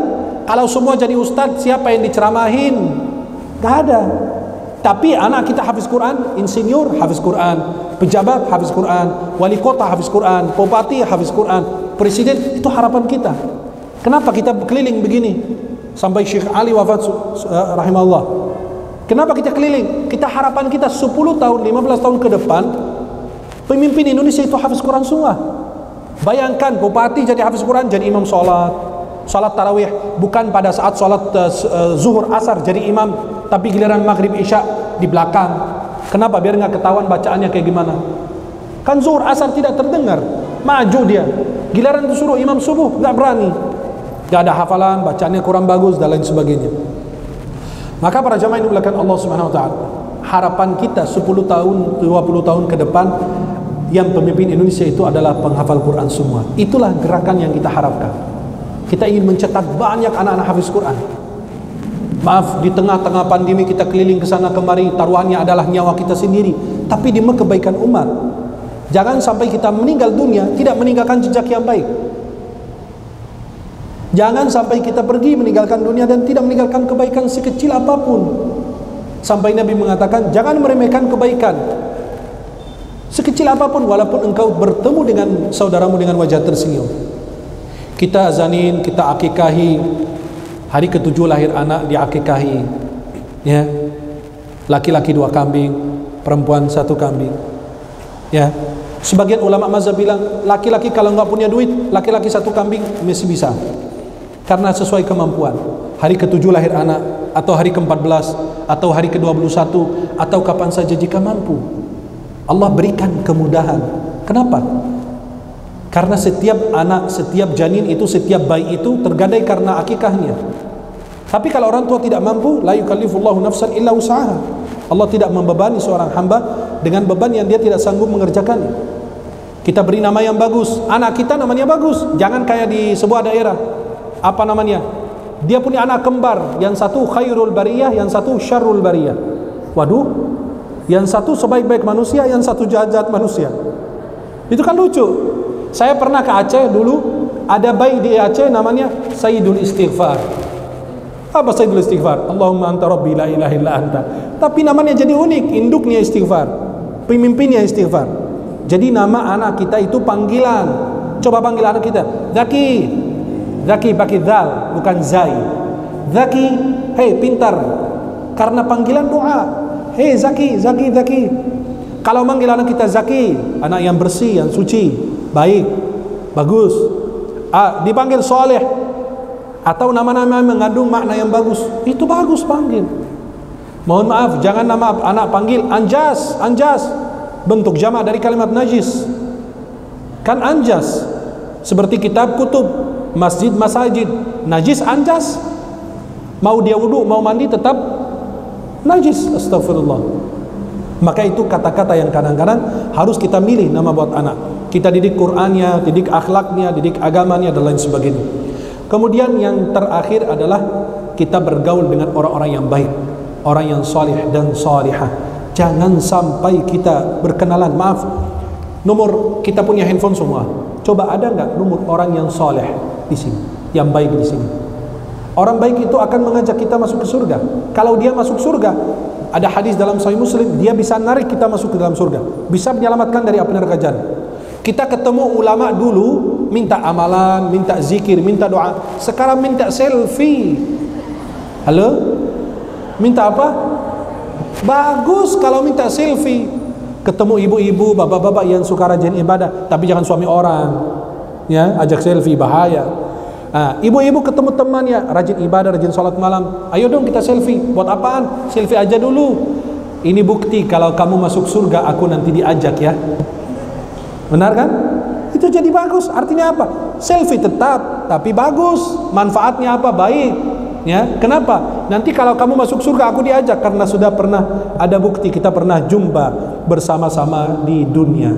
Speaker 2: Kalau semua jadi ustadz, siapa yang diceramahin? Gak ada. Tapi anak kita hafiz Quran, insinyur hafiz Quran, pejabat hafiz Quran, wali kota hafiz Quran, bupati hafiz Quran, presiden. Itu harapan kita. Kenapa kita keliling begini sampai Syekh Ali wafat rahimahullah? Kenapa kita keliling? Kita harapan kita 10 tahun, 15 tahun ke depan, pemimpin Indonesia itu hafiz Quran semua. Bayangkan bupati jadi hafiz Quran, jadi imam salat tarawih, bukan pada saat salat zuhur asar jadi imam, tapi giliran maghrib isya di belakang. Kenapa? Biar nggak ketahuan bacaannya kayak gimana. Kan zuhur asar tidak terdengar, maju dia. Giliran disuruh imam subuh nggak berani, nggak ada hafalan, bacaannya kurang bagus dan lain sebagainya. Maka para jamaah ini dimuliakan Allah Subhanahu wa taala, harapan kita 10 tahun, 20 tahun ke depan, yang pemimpin Indonesia itu adalah penghafal Quran semua. Itulah gerakan yang kita harapkan. Kita ingin mencetak banyak anak-anak hafiz Quran. Maaf, di tengah-tengah pandemi kita keliling ke sana kemari, taruhannya adalah nyawa kita sendiri, tapi demi kebaikan umat. Jangan sampai kita meninggal dunia tidak meninggalkan jejak yang baik. Jangan sampai kita pergi meninggalkan dunia dan tidak meninggalkan kebaikan sekecil apapun. Sampai Nabi mengatakan, jangan meremehkan kebaikan sekecil apapun, walaupun engkau bertemu dengan saudaramu dengan wajah tersenyum. Kita azanin, kita akikahi, hari ke-7 lahir anak diakikahi, ya, laki-laki 2 kambing, perempuan 1 kambing, ya. Sebagian ulama mazhab bilang laki-laki kalau nggak punya duit, laki-laki 1 kambing masih bisa, karena sesuai kemampuan. Hari ke-7 lahir anak, atau hari ke-14, atau hari ke-21, atau kapan saja jika mampu. Allah berikan kemudahan. Kenapa? Karena setiap anak, setiap janin itu, setiap bayi itu tergadai karena akikahnya. Tapi kalau orang tua tidak mampu, la yukallifullahu nafsan illa usaha. Allah tidak membebani seorang hamba dengan beban yang dia tidak sanggup mengerjakannya. Kita beri nama yang bagus. Anak kita namanya bagus. Jangan kayak di sebuah daerah, apa namanya, dia punya anak kembar, yang satu khairul bariyah, yang satu syarrul bariyah. Waduh, yang satu sebaik-baik manusia, yang satu jahat-jahat manusia. Itu kan lucu. Saya pernah ke Aceh dulu, ada bayi di Aceh namanya Sayyidul Istighfar. Apa Sayyidul Istighfar? Allahumma anta rabbi la ilaha illa anta. Tapi namanya jadi unik, induknya istighfar, pemimpinnya istighfar. Jadi nama anak kita itu panggilan. Coba panggil anak kita, Zaki. Zaki pakai zal, bukan zai. Zaki, hei pintar. Karena panggilan doa. Hei Zaki, Zaki, Zaki. Kalau manggil anak kita Zaki, anak yang bersih, yang suci, baik, bagus. Dipanggil soleh, atau nama-nama yang mengandung makna yang bagus, itu bagus panggil. Mohon maaf, jangan nama anak panggil Anjas. Anjas bentuk jamak dari kalimat najis. Kan Anjas seperti kitab kutub, masjid masajid, najis Anjas. Mau dia wudu, mau mandi tetap najis. Astagfirullah. Maka itu kata-kata yang kadang-kadang harus kita milih nama buat anak. Kita didik Qur'annya, didik akhlaknya, didik agamanya, dan lain sebagainya. Kemudian yang terakhir adalah kita bergaul dengan orang-orang yang baik, orang yang salih dan salihah. Jangan sampai kita berkenalan, maaf, nomor kita punya handphone semua. Coba ada nggak nomor orang yang saleh di sini, yang baik di sini? Orang baik itu akan mengajak kita masuk ke surga. Kalau dia masuk surga, ada hadis dalam Sahih Muslim, dia bisa narik kita masuk ke dalam surga, bisa menyelamatkan dari api neraka jahanam. Kita ketemu ulama dulu, minta amalan, minta zikir, minta doa. Sekarang minta selfie. Halo? Minta apa? Bagus kalau minta selfie. Ketemu ibu-ibu, bapak-bapak yang suka rajin ibadah, tapi jangan suami orang, ya, ajak selfie, bahaya. Nah, ibu-ibu ketemu temannya rajin ibadah, rajin sholat malam, ayo dong kita selfie. Buat apaan? Selfie aja dulu. Ini bukti kalau kamu masuk surga, aku nanti diajak ya. Benar kan? Itu jadi bagus. Artinya apa? Selfie tetap, tapi bagus. Manfaatnya apa? Baik. Ya, kenapa? Nanti kalau kamu masuk surga, aku diajak, karena sudah pernah ada bukti, kita pernah jumpa bersama-sama di dunia.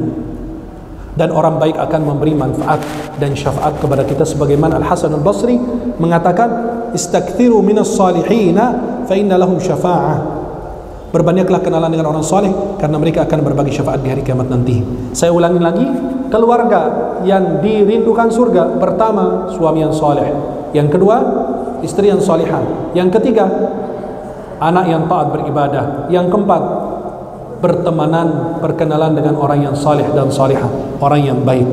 Speaker 2: Dan orang baik akan memberi manfaat dan syafaat kepada kita, sebagaimana Al-Hasan Al-Basri mengatakan, istakthiru minas salihina fa inna lahum syafa'ah. Berbanyaklah kenalan dengan orang saleh, karena mereka akan berbagi syafaat di hari kiamat nanti. Saya ulangi lagi, keluarga yang dirindukan surga, pertama suami yang saleh, yang kedua istri yang salihah, yang ketiga anak yang taat beribadah, yang keempat bertemanan, berkenalan dengan orang yang saleh dan salihah, orang yang baik.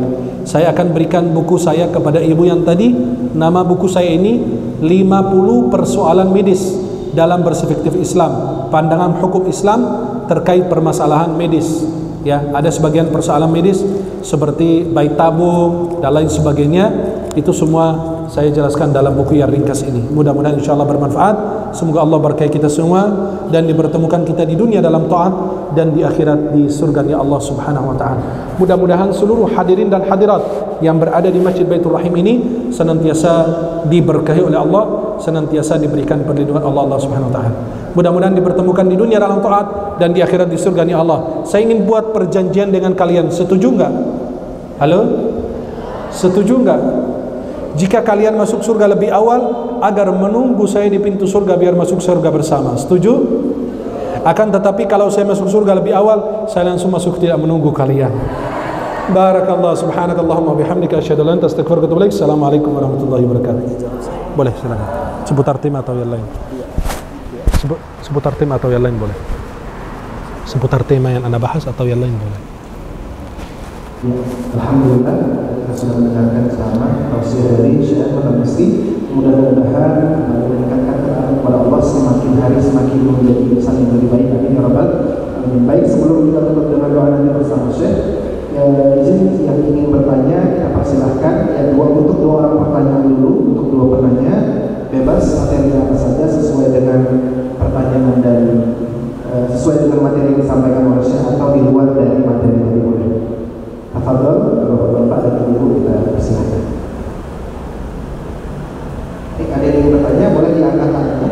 Speaker 2: Saya akan berikan buku saya kepada ibu yang tadi. Nama buku saya ini 50 persoalan medis dalam perspektif Islam, pandangan hukum Islam terkait permasalahan medis. Ya, ada sebagian persoalan medis seperti bayi tabung dan lain sebagainya. Itu semua saya jelaskan dalam buku yang ringkas ini. Mudah-mudahan insyaAllah bermanfaat. Semoga Allah berkahi kita semua dan dipertemukan kita di dunia dalam taat dan di akhirat di surganya Allah Subhanahu wa taala. Mudah-mudahan seluruh hadirin dan hadirat yang berada di Masjid Baitur Rahim ini senantiasa diberkahi oleh Allah, senantiasa diberikan perlindungan Allah Subhanahu wa taala. Mudah-mudahan dipertemukan di dunia dalam taat dan di akhirat di surganya Allah. Saya ingin buat perjanjian dengan kalian. Setuju enggak? Halo? Setuju enggak? Jika kalian masuk surga lebih awal, agar menunggu saya di pintu surga biar masuk surga bersama. Setuju? Akan tetapi kalau saya masuk surga lebih awal, saya langsung masuk, tidak menunggu kalian. Barakallah, subhanakallahumma bihamdika asyhadu an la ilaha illa anta astaghfiruka wa atubu ilaik. Assalamualaikum warahmatullahi wabarakatuh. Boleh silakan. Seputar tim atau yang lain.
Speaker 1: seputar tema atau yang lain boleh. Seputar tema yang Anda bahas atau yang lain boleh.
Speaker 2: Ya, Alhamdulillah kita sudah mendengarkan ceramah tausiah dari Syekh Al-Mesti. Mudah-mudahan meningkatkan ketaatan kepada Allah semakin hari semakin menjadi insan yang lebih baik. Amin ya rabbal alamin. Baik, sebelum kita tutup dengan doa nanti bersama Syekh, izin yang ingin bertanya kita persilahkan. Untuk dua orang pertanyaan dulu, untuk dua pertanyaan bebas materi apa saja sesuai dengan pertanyaan dan sesuai dengan materi yang disampaikan oleh Syekh atau di luar dari materi yang boleh. Tafadhol, Bapak dan Ibu kita persilahkan. Ada yang ingin bertanya boleh diangkat tangannya.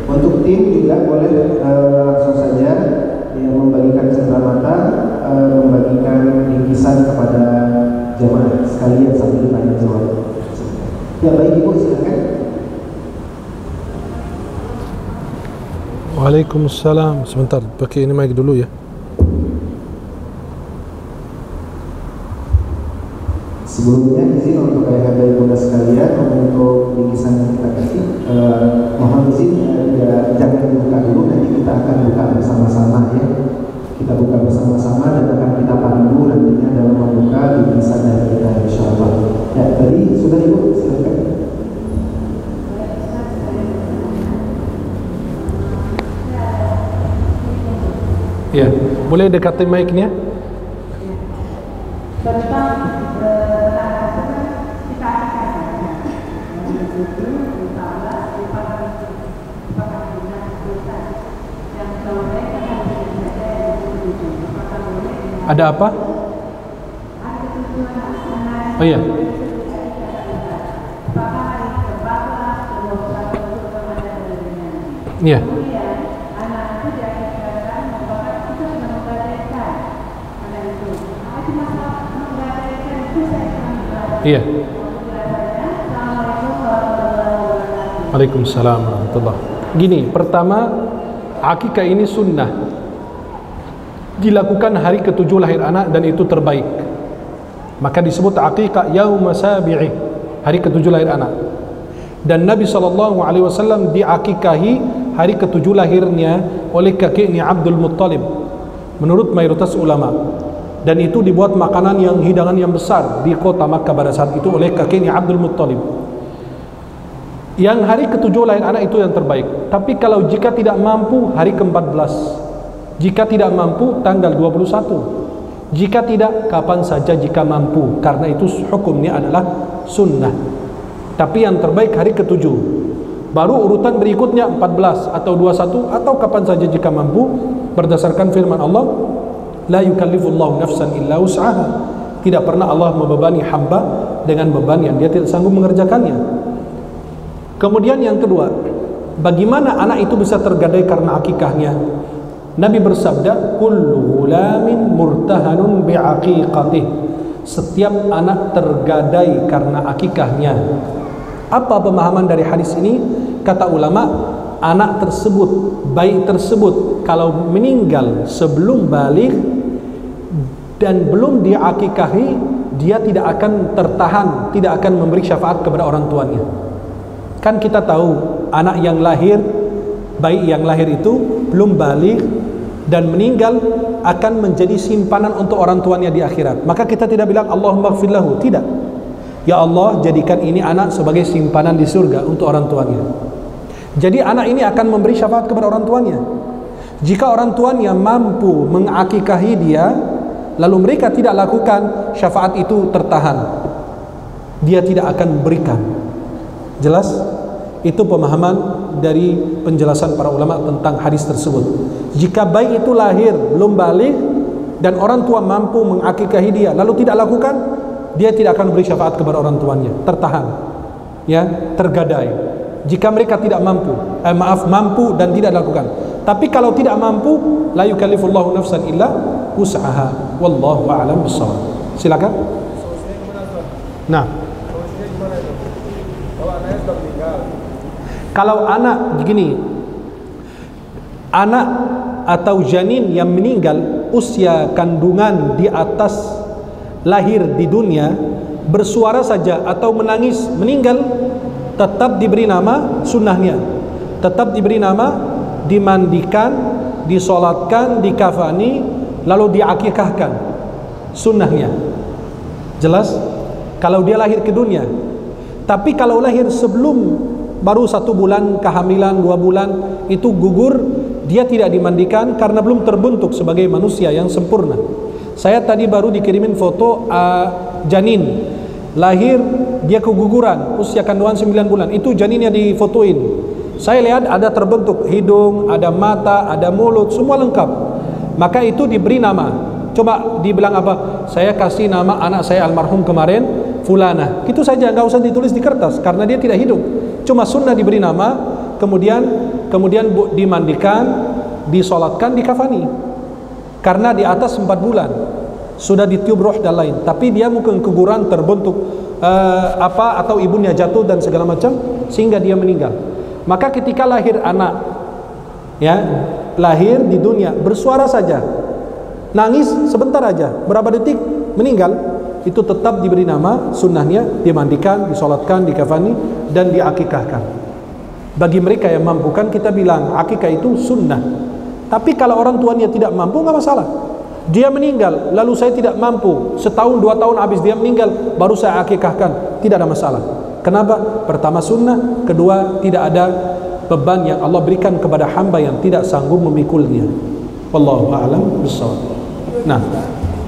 Speaker 2: Untuk tim juga boleh langsung saja membagikan cenderamata, membagikan bingkisan kepada jemaah sekalian sambil tanya jawab. Ya baik Ibu, silakan.
Speaker 1: Waalaikumsalam. Sebentar, pakai ini mic dulu ya.
Speaker 2: Sebelumnya izin untuk ayah dan bunda sekalian untuk bingkisan yang kita kasih, mohon izin jangan dibuka dulu, nanti kita akan buka bersama-sama ya. Kita buka bersama-sama dan akan kita pandu nantinya dalam membuka bingkisan dari kita insyaallah. Ya tadi sudah Ibu, silakan.
Speaker 1: Ya, boleh dekati mic-nya? Ada apa? Oh iya. Iya. Iya. Waalaikumsalam warahmatullahi. Gini, pertama, akikah ini sunnah, dilakukan hari ke-7 lahir anak dan itu terbaik. Maka disebut akikah yauma sabi'i, hari ke-7 lahir anak. Dan Nabi SAW diakikahi hari ke-7 lahirnya oleh kakeknya Abdul Muttalib menurut mayoritas ulama. Dan itu dibuat makanan yang hidangan yang besar di kota Makkah pada saat itu oleh kakeknya Abdul Muttalib. Yang hari ke-7 lahir anak itu yang terbaik. Tapi kalau jika tidak mampu, hari ke-14. Jika tidak mampu, tanggal 21. Jika tidak, kapan saja jika mampu. Karena itu hukumnya adalah sunnah. Tapi yang terbaik hari ke-7. Baru urutan berikutnya 14 atau 21 atau kapan saja jika mampu, berdasarkan firman Allah, la yukallifullahu nafsan illa wus'aha. Tidak pernah Allah membebani hamba dengan beban yang dia tidak sanggup mengerjakannya. Kemudian yang kedua, bagaimana anak itu bisa tergadai karena akikahnya? Nabi bersabda, kullu ghulamin murtahanun bi'aqiqatih. Setiap anak tergadai karena akikahnya. Apa pemahaman dari hadis ini? Kata ulama, anak tersebut, bayi tersebut kalau meninggal sebelum balik dan belum diakikahi, dia tidak akan tertahan, tidak akan memberi syafaat kepada orang tuanya. Kan kita tahu anak yang lahir, bayi yang lahir itu belum balik dan meninggal akan menjadi simpanan untuk orang tuanya di akhirat. Maka kita tidak bilang Allahumma ighfir lahu, tidak. Ya Allah, jadikan ini anak sebagai simpanan di surga untuk orang tuanya. Jadi anak ini akan memberi syafaat kepada orang tuanya. Jika orang tuanya mampu mengakikahi dia, lalu mereka tidak lakukan, syafaat itu tertahan. Dia tidak akan memberikan. Jelas? Itu pemahaman dari penjelasan para ulama tentang hadis tersebut. Jika bayi itu lahir belum balik dan orang tua mampu mengakikahi dia lalu tidak lakukan, dia tidak akan beri syafaat kepada orang tuanya, tertahan, ya, tergadai. Jika mereka tidak mampu, mampu dan tidak lakukan. Tapi kalau tidak mampu, la yukallifullahu nafsan illa wus'aha. Wallahu a'lam bissawab. Silakan. Nah, kalau anak begini, anak atau janin yang meninggal usia kandungan di atas lahir di dunia, bersuara saja atau menangis meninggal, tetap diberi nama sunnahnya, tetap diberi nama dimandikan, disolatkan, dikafani, lalu diakikahkan, sunnahnya. Jelas? Kalau dia lahir ke dunia. Tapi kalau lahir sebelum baru 1 bulan kehamilan, 2 bulan itu gugur, dia tidak dimandikan karena belum terbentuk sebagai manusia yang sempurna. Saya tadi baru dikirimin foto janin lahir, dia keguguran, usia kandungan 9 bulan. Itu janinnya difotoin. Saya lihat ada terbentuk hidung, ada mata, ada mulut, semua lengkap. Maka itu diberi nama. Coba dibilang apa? Saya kasih nama anak saya almarhum kemarin Fulana. Itu saja, nggak usah ditulis di kertas karena dia tidak hidup. Cuma sunnah diberi nama, kemudian dimandikan, disolatkan, dikafani. Karena di atas 4 bulan sudah ditiup roh dan lain, tapi dia mungkin keguguran, terbentuk atau ibunya jatuh dan segala macam sehingga dia meninggal. Maka ketika lahir anak, ya, lahir di dunia, bersuara saja, nangis sebentar aja, berapa detik meninggal, itu tetap diberi nama sunnahnya, dimandikan, disolatkan, dikafani, dan diakikahkan. Bagi mereka yang mampu, kan kita bilang akikah itu sunnah. Tapi kalau orang tuanya tidak mampu, nggak masalah. Dia meninggal, lalu saya tidak mampu, setahun 2 tahun habis dia meninggal, baru saya akikahkan, tidak ada masalah. Kenapa? Pertama sunnah, kedua tidak ada beban yang Allah berikan kepada hamba yang tidak sanggup memikulnya. Wallahu a'lam bishawab. Nah,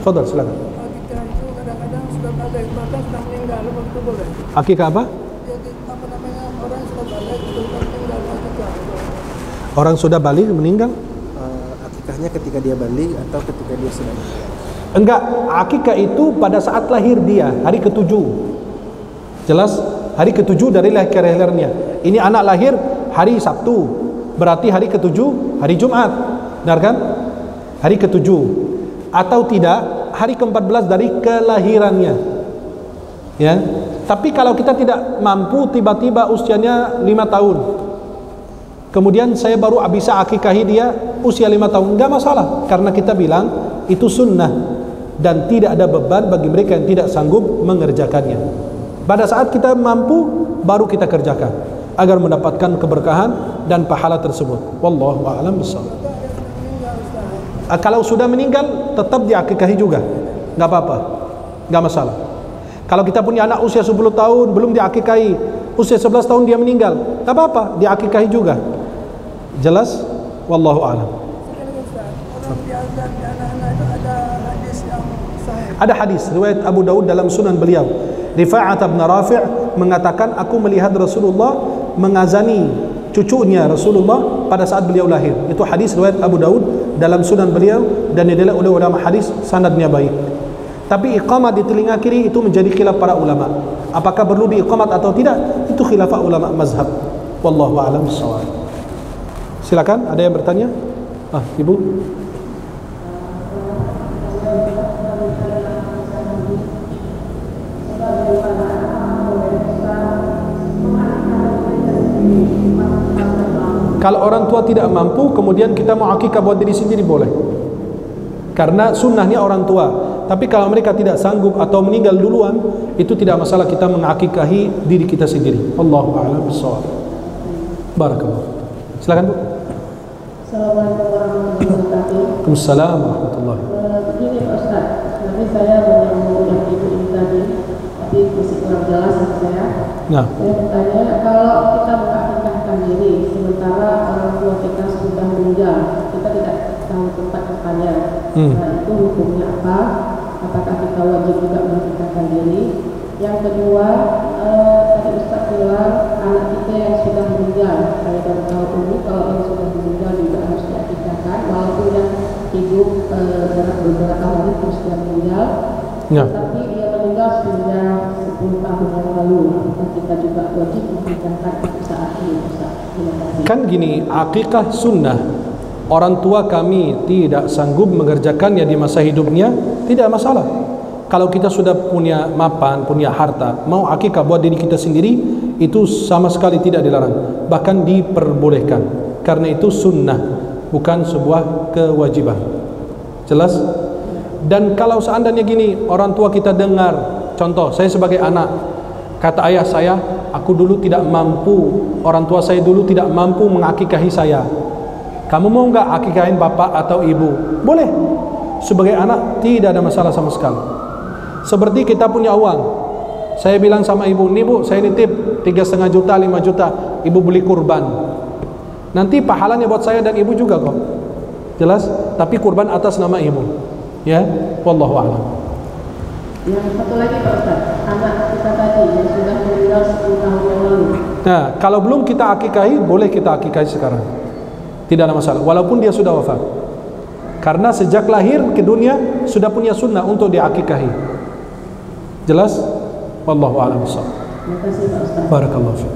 Speaker 1: fadhal, silakan.
Speaker 3: Akikah itu kadang-kadang sudah balik, bahkan sudah meninggal, itu boleh.
Speaker 1: Akikah apa?
Speaker 3: Jadi apa namanya, orang sudah balik, sudah meninggal, akikah.
Speaker 1: Orang sudah balik meninggal?
Speaker 4: Akikahnya ketika dia balik atau ketika dia sudah meninggal?
Speaker 1: Enggak, akikah itu pada saat lahir dia, hari ke-7. Jelas? Hari ke-7 dari lahirnya. Ini anak lahir hari Sabtu, berarti hari ke-7 hari Jumat. Benar kan? Hari ke-7. Atau tidak, hari ke-14 dari kelahirannya. Ya. Tapi kalau kita tidak mampu, tiba-tiba usianya 5 tahun, kemudian saya baru bisa akikahi dia usia 5 tahun, enggak masalah, karena kita bilang itu sunnah dan tidak ada beban bagi mereka yang tidak sanggup mengerjakannya. Pada saat kita mampu, baru kita kerjakan agar mendapatkan keberkahan dan pahala tersebut. Wallahu a'lam bishawab. Kalau sudah meninggal, tetap diakikahi juga, nggak apa-apa, nggak masalah. Kalau kita punya anak usia 10 tahun belum diakikahi, usia 11 tahun dia meninggal, nggak apa-apa, diakikahi juga. Jelas? Wallahu a'lam.
Speaker 3: Orang diazan di anak-anak itu ada hadis yang sahih.
Speaker 1: Ada hadis riwayat Abu Daud dalam sunan beliau. Rifa'at bin Rafi' mengatakan, aku melihat Rasulullah mengazani cucunya Rasulullah pada saat beliau lahir. Itu hadis riwayat Abu Daud dalam sunan beliau dan dinilai oleh ulama hadis sanadnya baik. Tapi iqamat di telinga kiri itu menjadi khilaf para ulama. Apakah perlu diiqamat atau tidak? Itu khilaf ulama mazhab. Wallahu a'lam bishawab. Silakan, ada yang bertanya? Ibu. Kalau orang tua tidak mampu, kemudian kita mau akikah buat diri sendiri, boleh. Karena sunnahnya orang tua. Tapi kalau mereka tidak sanggup atau meninggal duluan, itu tidak masalah kita mengakikahi diri kita sendiri. Allahu a'lam bishawab. Barakallah. Silakan, Bu.
Speaker 5: Assalamualaikum warahmatullahi wabarakatuh.
Speaker 1: Waalaikumsalam warahmatullahi.
Speaker 5: Begini Pak Ustaz, nanti saya menyambung yang ibu ini tadi, tapi masih kurang jelas saya.
Speaker 1: Nah.
Speaker 5: Saya bertanya, kalau kita mengakikahkan diri sementara orang tua kita sudah meninggal, kita tidak tahu tempat tempatnya. Nah, itu hukumnya apa? Apakah kita wajib juga mengakikahkan diri? Yang kedua, tadi Ustaz bilang anak kita yang sudah meninggal, saya baru tahu ini kalau yang sudah meninggal juga harus diakikahkan, walaupun yang hidup beberapa hari terus dia meninggal.
Speaker 1: Ya.
Speaker 5: Tapi dia meninggal sudah 10 tahun yang lalu, apakah kita juga wajib mengakikahkan saat ini Ustaz? Terima kasih.
Speaker 1: Kan gini, akikah sunnah. Orang tua kami tidak sanggup mengerjakannya di masa hidupnya, tidak masalah. Kalau kita sudah punya mapan, punya harta, mau akikah buat diri kita sendiri, itu sama sekali tidak dilarang, bahkan diperbolehkan. Karena itu sunnah, bukan sebuah kewajiban. Jelas? Dan kalau seandainya gini, orang tua kita dengar, contoh, saya sebagai anak Kata ayah saya, aku dulu tidak mampu, orang tua saya dulu tidak mampu mengakikahi saya. Kamu mau nggak akikahin bapak atau ibu? Boleh. Sebagai anak tidak ada masalah sama sekali. Seperti kita punya uang, saya bilang sama ibu, nih bu, saya nitip 3,5 juta, 5 juta, ibu beli kurban. Nanti pahalanya buat saya dan ibu juga kok. Jelas? Tapi kurban atas nama ibu. Ya, wallahu a'lam.
Speaker 5: Yang satu lagi Pak Ustaz, anak kita tadi yang sudah meninggal 10 tahun yang lalu.
Speaker 1: Nah, kalau belum kita akikahi, boleh kita akikahi sekarang. Tidak ada masalah, walaupun dia sudah wafat. Karena sejak lahir ke dunia sudah punya sunnah untuk diakikahi. Jelas? Wallahu a'lam bishawab.
Speaker 5: Terima kasih Pak Ustaz.
Speaker 1: Barakallahu fiik.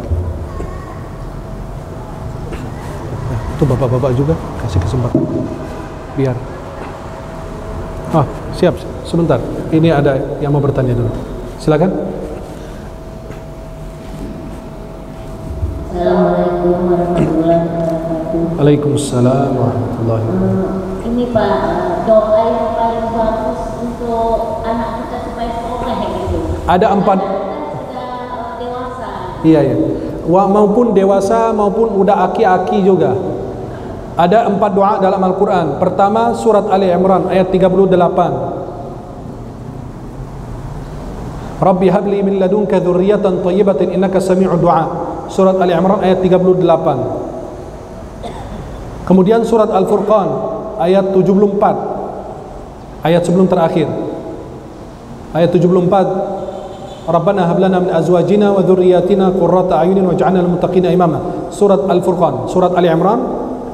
Speaker 1: Itu bapak-bapak juga kasih kesempatan. Biar. Siap. Sebentar. Ini ada yang mau bertanya dulu. Silakan.
Speaker 6: Assalamualaikum warahmatullahi wabarakatuh.
Speaker 1: Waalaikumsalam warahmatullahi wabarakatuh.
Speaker 6: Ini Pak, doa yang paling bagus untuk anak kita supaya soleh gitu.
Speaker 1: Ada 4.
Speaker 6: Kita sudah dewasa.
Speaker 1: Iya. Maupun dewasa maupun udah aki-aki juga. Ada 4 doa dalam Al-Quran. Pertama, surat Ali Imran ayat 38. Rabbi habli min ladunka dzurriyyatan thayyibatan innaka sami'ud du'a. Surat Ali Imran ayat 38. Kemudian surat Al-Furqan ayat 74. Ayat sebelum terakhir. Ayat 74. Rabbana hab lana min azwajina wa dzurriyyatina qurrata a'yunin waj'alna lil muttaqina imama. Surat Al-Furqan. Surat Ali Imran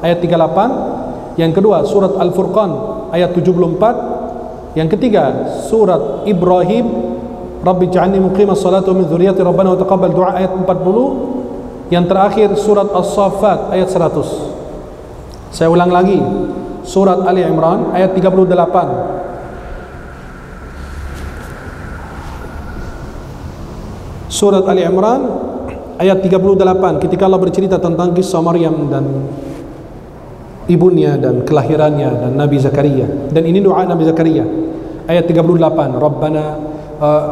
Speaker 1: ayat 38. Yang kedua surat Al-Furqan ayat 74. Yang ketiga surat Ibrahim Rabbi ja'alni muqimas salati wa min dzurriyyati rabbana wa taqabbal du'a ayat 40. Yang terakhir surat As-Saffat ayat 100. Saya ulang lagi, surat Ali Imran ayat 38, surat Ali Imran ayat 38, ketika Allah bercerita tentang kisah Maryam dan ibunya dan kelahirannya dan Nabi Zakaria, dan ini doa Nabi Zakaria ayat 38,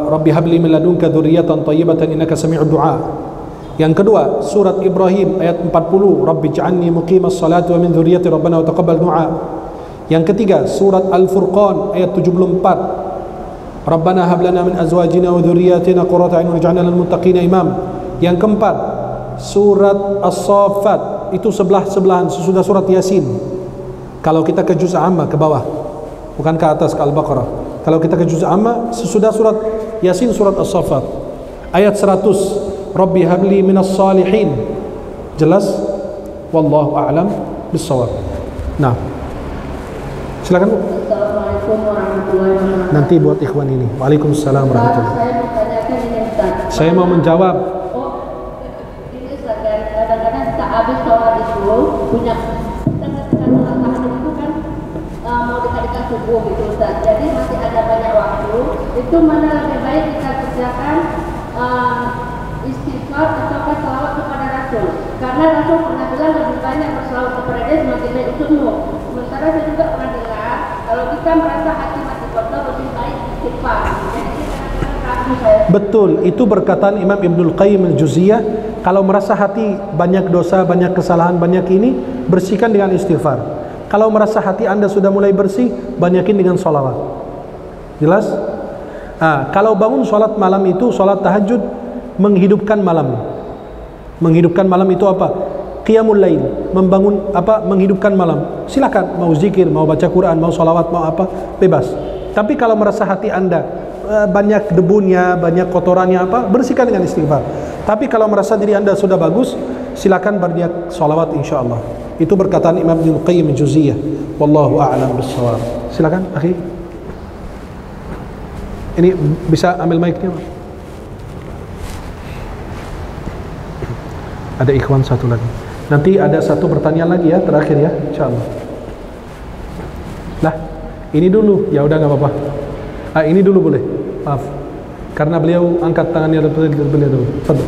Speaker 1: Rabbi habli min ladunka dzurriyyatan thayyibatan innaka sami'ud du'a. Yang kedua surat Ibrahim ayat 40, Rabbi ja'alni muqimas salati wa min dzurriyyati rabbana wa taqabbal du'a. Yang ketiga surat Al-Furqan ayat 74, Rabbana hab lana min azwajina wa dzurriyyatina qurrata a'yun waj'alna lil muttaqina imam. Yang keempat surat As-Saffat, itu sebelah-sebelahan sesudah surat Yasin. Kalau kita ke juz amma ke bawah, bukan ke atas ke Al-Baqarah. Kalau kita ke juz amma sesudah surat Yasin, surat As-Saffat ayat 100, Rabbi habli minas salihin. Jelas? Wallahu a'lam bissawab. Nah, silakan Bu.
Speaker 5: Assalamualaikum warahmatullahi wabarakatuh.
Speaker 1: Nanti buat ikhwan ini. Waalaikumsalam warahmatullahi wabarakatuh.
Speaker 5: Saya mau tanyakan ini Ustaz.
Speaker 1: Saya mau menjawab.
Speaker 5: Ini Ustaz, kadang-kadang kita habis sholat itu punya sholat tahajud itu kan mau dekat-dekat subuh gitu Ustaz. Jadi masih ada banyak waktu. Itu mana lebih baik kita kerjakan istighfar ataukah selawat kepada Rasul? Karena Rasul pernah bilang lebih banyak berselawat kepada dia semakin baik untukmu. Sementara saya juga pernah dengar kalau kita merasa hati masih kotor lebih baik istighfar. Jadi kadang-kadang ragu saya.
Speaker 1: Betul, itu perkataan Imam Ibnul Qayyim al-Jauziyah. Kalau merasa hati banyak dosa, banyak kesalahan, banyak ini, bersihkan dengan istighfar. Kalau merasa hati Anda sudah mulai bersih, banyakin dengan sholawat. Jelas? Kalau bangun sholat malam itu, sholat tahajud, menghidupkan malam. Menghidupkan malam itu apa? Qiyamul lail, membangun apa? Menghidupkan malam. Silakan, mau zikir, mau baca Quran, mau sholawat, mau apa, bebas. Tapi kalau merasa hati Anda banyak debunya, banyak kotorannya apa, bersihkan dengan istighfar. Tapi kalau merasa diri Anda sudah bagus, silakan berniat sholawat insyaallah. Itu berkataan Imam Ibnul Qayyim al-Jauziyah. Wallahu a'lam bissawab. Silakan, akhi. Ini bisa ambil mic-nya, Pak? Ada ikhwan satu lagi. Nanti ada satu pertanyaan lagi ya, terakhir ya, insyaallah. Lah, ini dulu. Ya udah, enggak apa-apa. Ini dulu boleh. Maaf. Karena beliau angkat tangannya beliau dulu. Fadhil.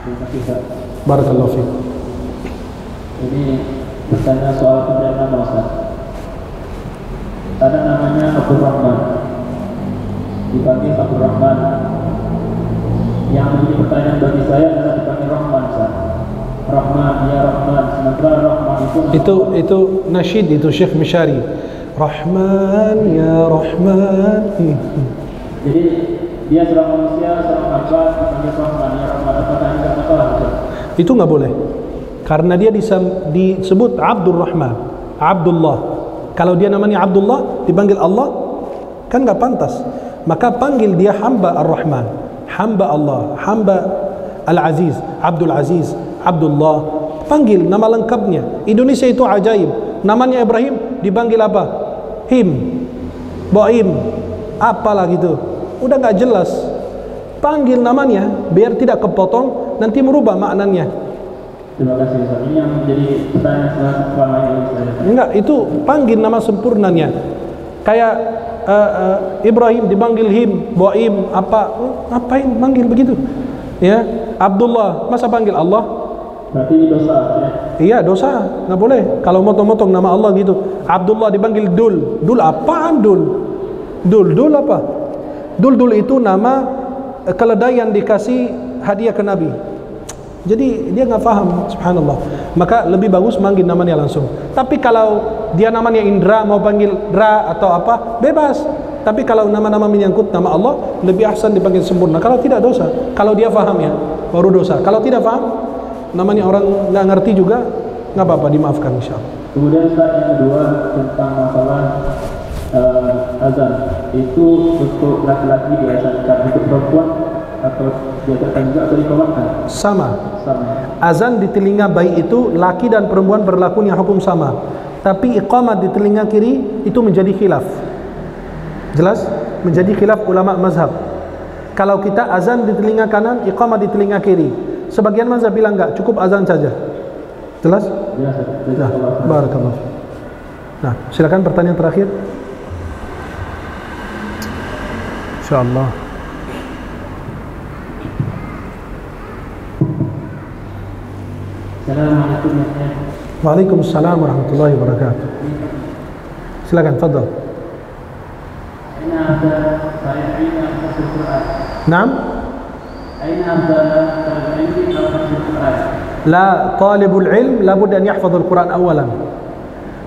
Speaker 7: Terima kasih, Pak.
Speaker 1: Barakallahu fiik.
Speaker 7: Ini bertanya soal pemberian nama, Ustaz. Ada namanya Abdul Rahman. dipanggil Abdul Rahman. Yang menjadi pertanyaan bagi saya adalah dipanggil Rahman, Ustaz. Rahman, ya Rahman. Sementara Rahman
Speaker 1: itu nasyid, itu Syekh Mishari. Rahman, ya Rahman.
Speaker 7: Jadi dia seorang manusia, seorang hamba dipanggil Rahman, ya Rahman. Apakah ini tidak masalah, Ustaz?
Speaker 1: Itu nggak boleh, karena dia disebut Abdul Rahman, Abdullah. Kalau dia namanya Abdullah dipanggil Allah kan nggak pantas. Maka panggil dia hamba Ar-Rahman, hamba Allah, hamba Al-Aziz, Abdul Aziz, Abdullah. Panggil nama lengkapnya. Indonesia itu ajaib. Namanya Ibrahim dipanggil apa? Him, Boim, apalah gitu. Udah nggak jelas. Panggil namanya biar tidak kepotong, nanti merubah maknanya.
Speaker 7: Terima kasih, Ustaz. Ini yang menjadi pertanyaan selama ini saya.
Speaker 1: Enggak, itu panggil nama sempurnanya. Kayak Ibrahim dipanggil Him, Boim, apa? Ngapain panggil begitu? Ya, Abdullah, masa panggil Allah?
Speaker 7: Berarti ini dosa, ya?
Speaker 1: Iya, dosa, nggak boleh. Kalau motong-motong nama Allah gitu. Abdullah dipanggil Dul. Dul apaan Dul? Dul apa? Dul itu nama keledai yang dikasih hadiah ke Nabi. Jadi dia nggak paham, subhanallah. Maka lebih bagus manggil namanya langsung. Tapi kalau dia namanya Indra, mau panggil Ra atau apa, bebas. Tapi kalau nama-nama menyangkut nama Allah, lebih ahsan dipanggil sempurna. Kalau tidak dosa. Kalau dia paham ya, baru dosa. Kalau tidak paham, namanya orang nggak ngerti juga, nggak apa-apa, dimaafkan insyaallah.
Speaker 7: Kemudian Ustaz, yang kedua tentang masalah azan. Itu untuk laki-laki diazankan, untuk perempuan atau diazankan juga atau dikomatkan?
Speaker 1: Sama. Azan di telinga baik itu laki dan perempuan berlakunya hukum sama. Tapi iqamat di telinga kiri itu menjadi khilaf. Jelas? Menjadi khilaf ulama mazhab. Kalau kita azan di telinga kanan, iqamat di telinga kiri. Sebagian mazhab bilang enggak, cukup azan saja. Jelas?
Speaker 7: Jelas.
Speaker 1: Nah, barakallah. Nah, silakan pertanyaan terakhir. Insyaallah.
Speaker 7: Assalamualaikum.
Speaker 1: Waalaikumsalam warahmatullahi wabarakatuh. Silakan, fadhal.
Speaker 7: Aina ada saya aina tafsir Quran.
Speaker 1: Naam?
Speaker 7: Aina ada ilmi atau tafsir Quran?
Speaker 1: La talibul ilm labud an yahfazul Quran awalan.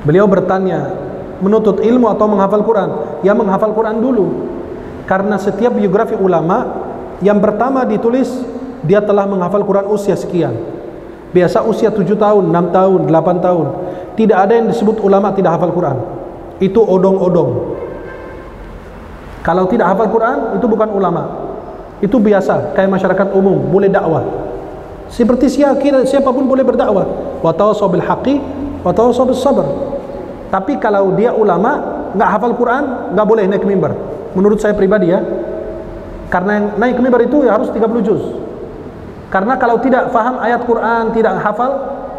Speaker 1: Beliau bertanya, menuntut ilmu atau menghafal Quran? Ya, menghafal Quran dulu. Karena setiap biografi ulama yang pertama ditulis dia telah menghafal Quran usia sekian. Biasa usia 7 tahun, 6 tahun, 8 tahun. Tidak ada yang disebut ulama tidak hafal Quran. Itu odong-odong. Kalau tidak hafal Quran, itu bukan ulama. Itu biasa, kayak masyarakat umum, boleh dakwah. Seperti siapapun boleh berdakwah. Wa tawassaw bil haqqi wa tawassaw bis sabr. Tapi kalau dia ulama, enggak hafal Quran, enggak boleh naik mimbar. Menurut saya pribadi ya. Karena yang naik mimbar itu ya harus 30 juz. Karena kalau tidak faham ayat Quran, tidak hafal,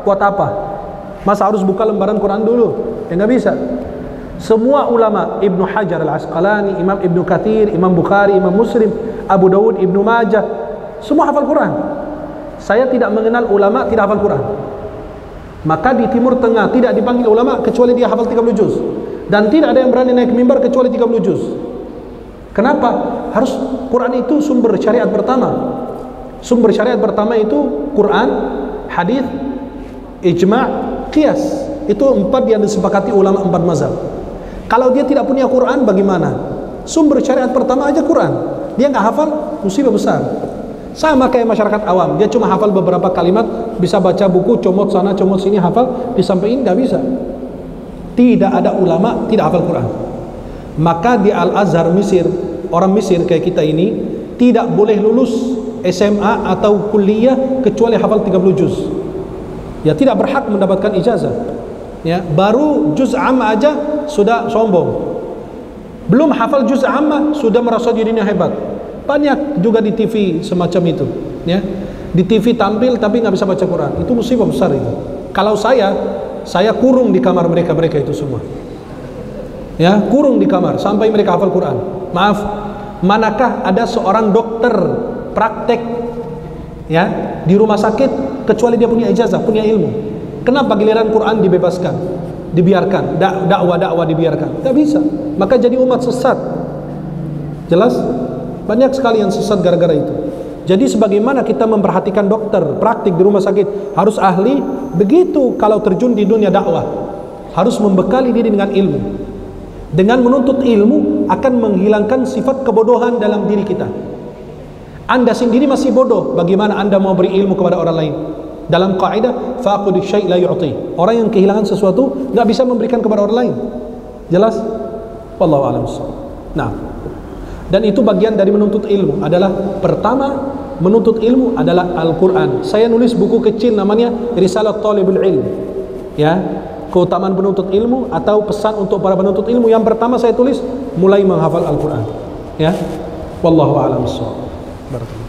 Speaker 1: buat apa? Masa harus buka lembaran Quran dulu? Ya nggak bisa. Semua ulama, Ibnu Hajar Al-Asqalani, Imam Ibnu Katsir, Imam Bukhari, Imam Muslim, Abu Dawud, Ibnu Majah, semua hafal Quran. Saya tidak mengenal ulama tidak hafal Quran. Maka di Timur Tengah tidak dipanggil ulama kecuali dia hafal 30 juz. Dan tidak ada yang berani naik mimbar kecuali 30 juz. Kenapa? Harus Quran itu sumber syariat pertama. Sumber syariat pertama itu Quran, hadis, ijma', qiyas. Itu 4 yang disepakati ulama 4 mazhab. Kalau dia tidak punya Quran bagaimana? Sumber syariat pertama aja Quran. Dia nggak hafal, musibah besar. Sama kayak masyarakat awam, dia cuma hafal beberapa kalimat, bisa baca buku, comot sana, comot sini, hafal, disampaikan nggak bisa. Tidak ada ulama tidak hafal Quran. Maka di Al-Azhar Mesir, orang Mesir kayak kita ini tidak boleh lulus SMA atau kuliah kecuali hafal 30 juz. Ya tidak berhak mendapatkan ijazah. Ya, baru juz amma aja sudah sombong. Belum hafal juz amma sudah merasa dirinya hebat. Banyak juga di TV semacam itu, ya. Di TV tampil tapi nggak bisa baca Quran. Itu musibah besar itu. Kalau saya kurung di kamar mereka itu semua. Ya, kurung di kamar sampai mereka hafal Quran. Maaf, manakah ada seorang dokter praktek ya di rumah sakit kecuali dia punya ijazah, punya ilmu? Kenapa giliran Quran dibebaskan, dibiarkan, dakwah dibiarkan? Tidak bisa. Maka jadi umat sesat. Jelas? Banyak sekali yang sesat gara-gara itu. Jadi sebagaimana kita memperhatikan dokter praktik di rumah sakit harus ahli, begitu kalau terjun di dunia dakwah harus membekali diri dengan ilmu. Dengan menuntut ilmu akan menghilangkan sifat kebodohan dalam diri kita. Anda sendiri masih bodoh, bagaimana Anda mau beri ilmu kepada orang lain? Dalam kaidah faqid syai' la yu'ti. Orang yang kehilangan sesuatu enggak bisa memberikan kepada orang lain. Jelas? Wallahu a'lam. Nah, dan itu bagian dari menuntut ilmu adalah pertama menuntut ilmu adalah Al-Quran. Saya nulis buku kecil namanya Risalah Talibul Ilm, ya, keutamaan penuntut ilmu atau pesan untuk para penuntut ilmu. Yang pertama saya tulis mulai menghafal Al-Quran, ya. Wallahu a'lam bishawab. Barakallahu.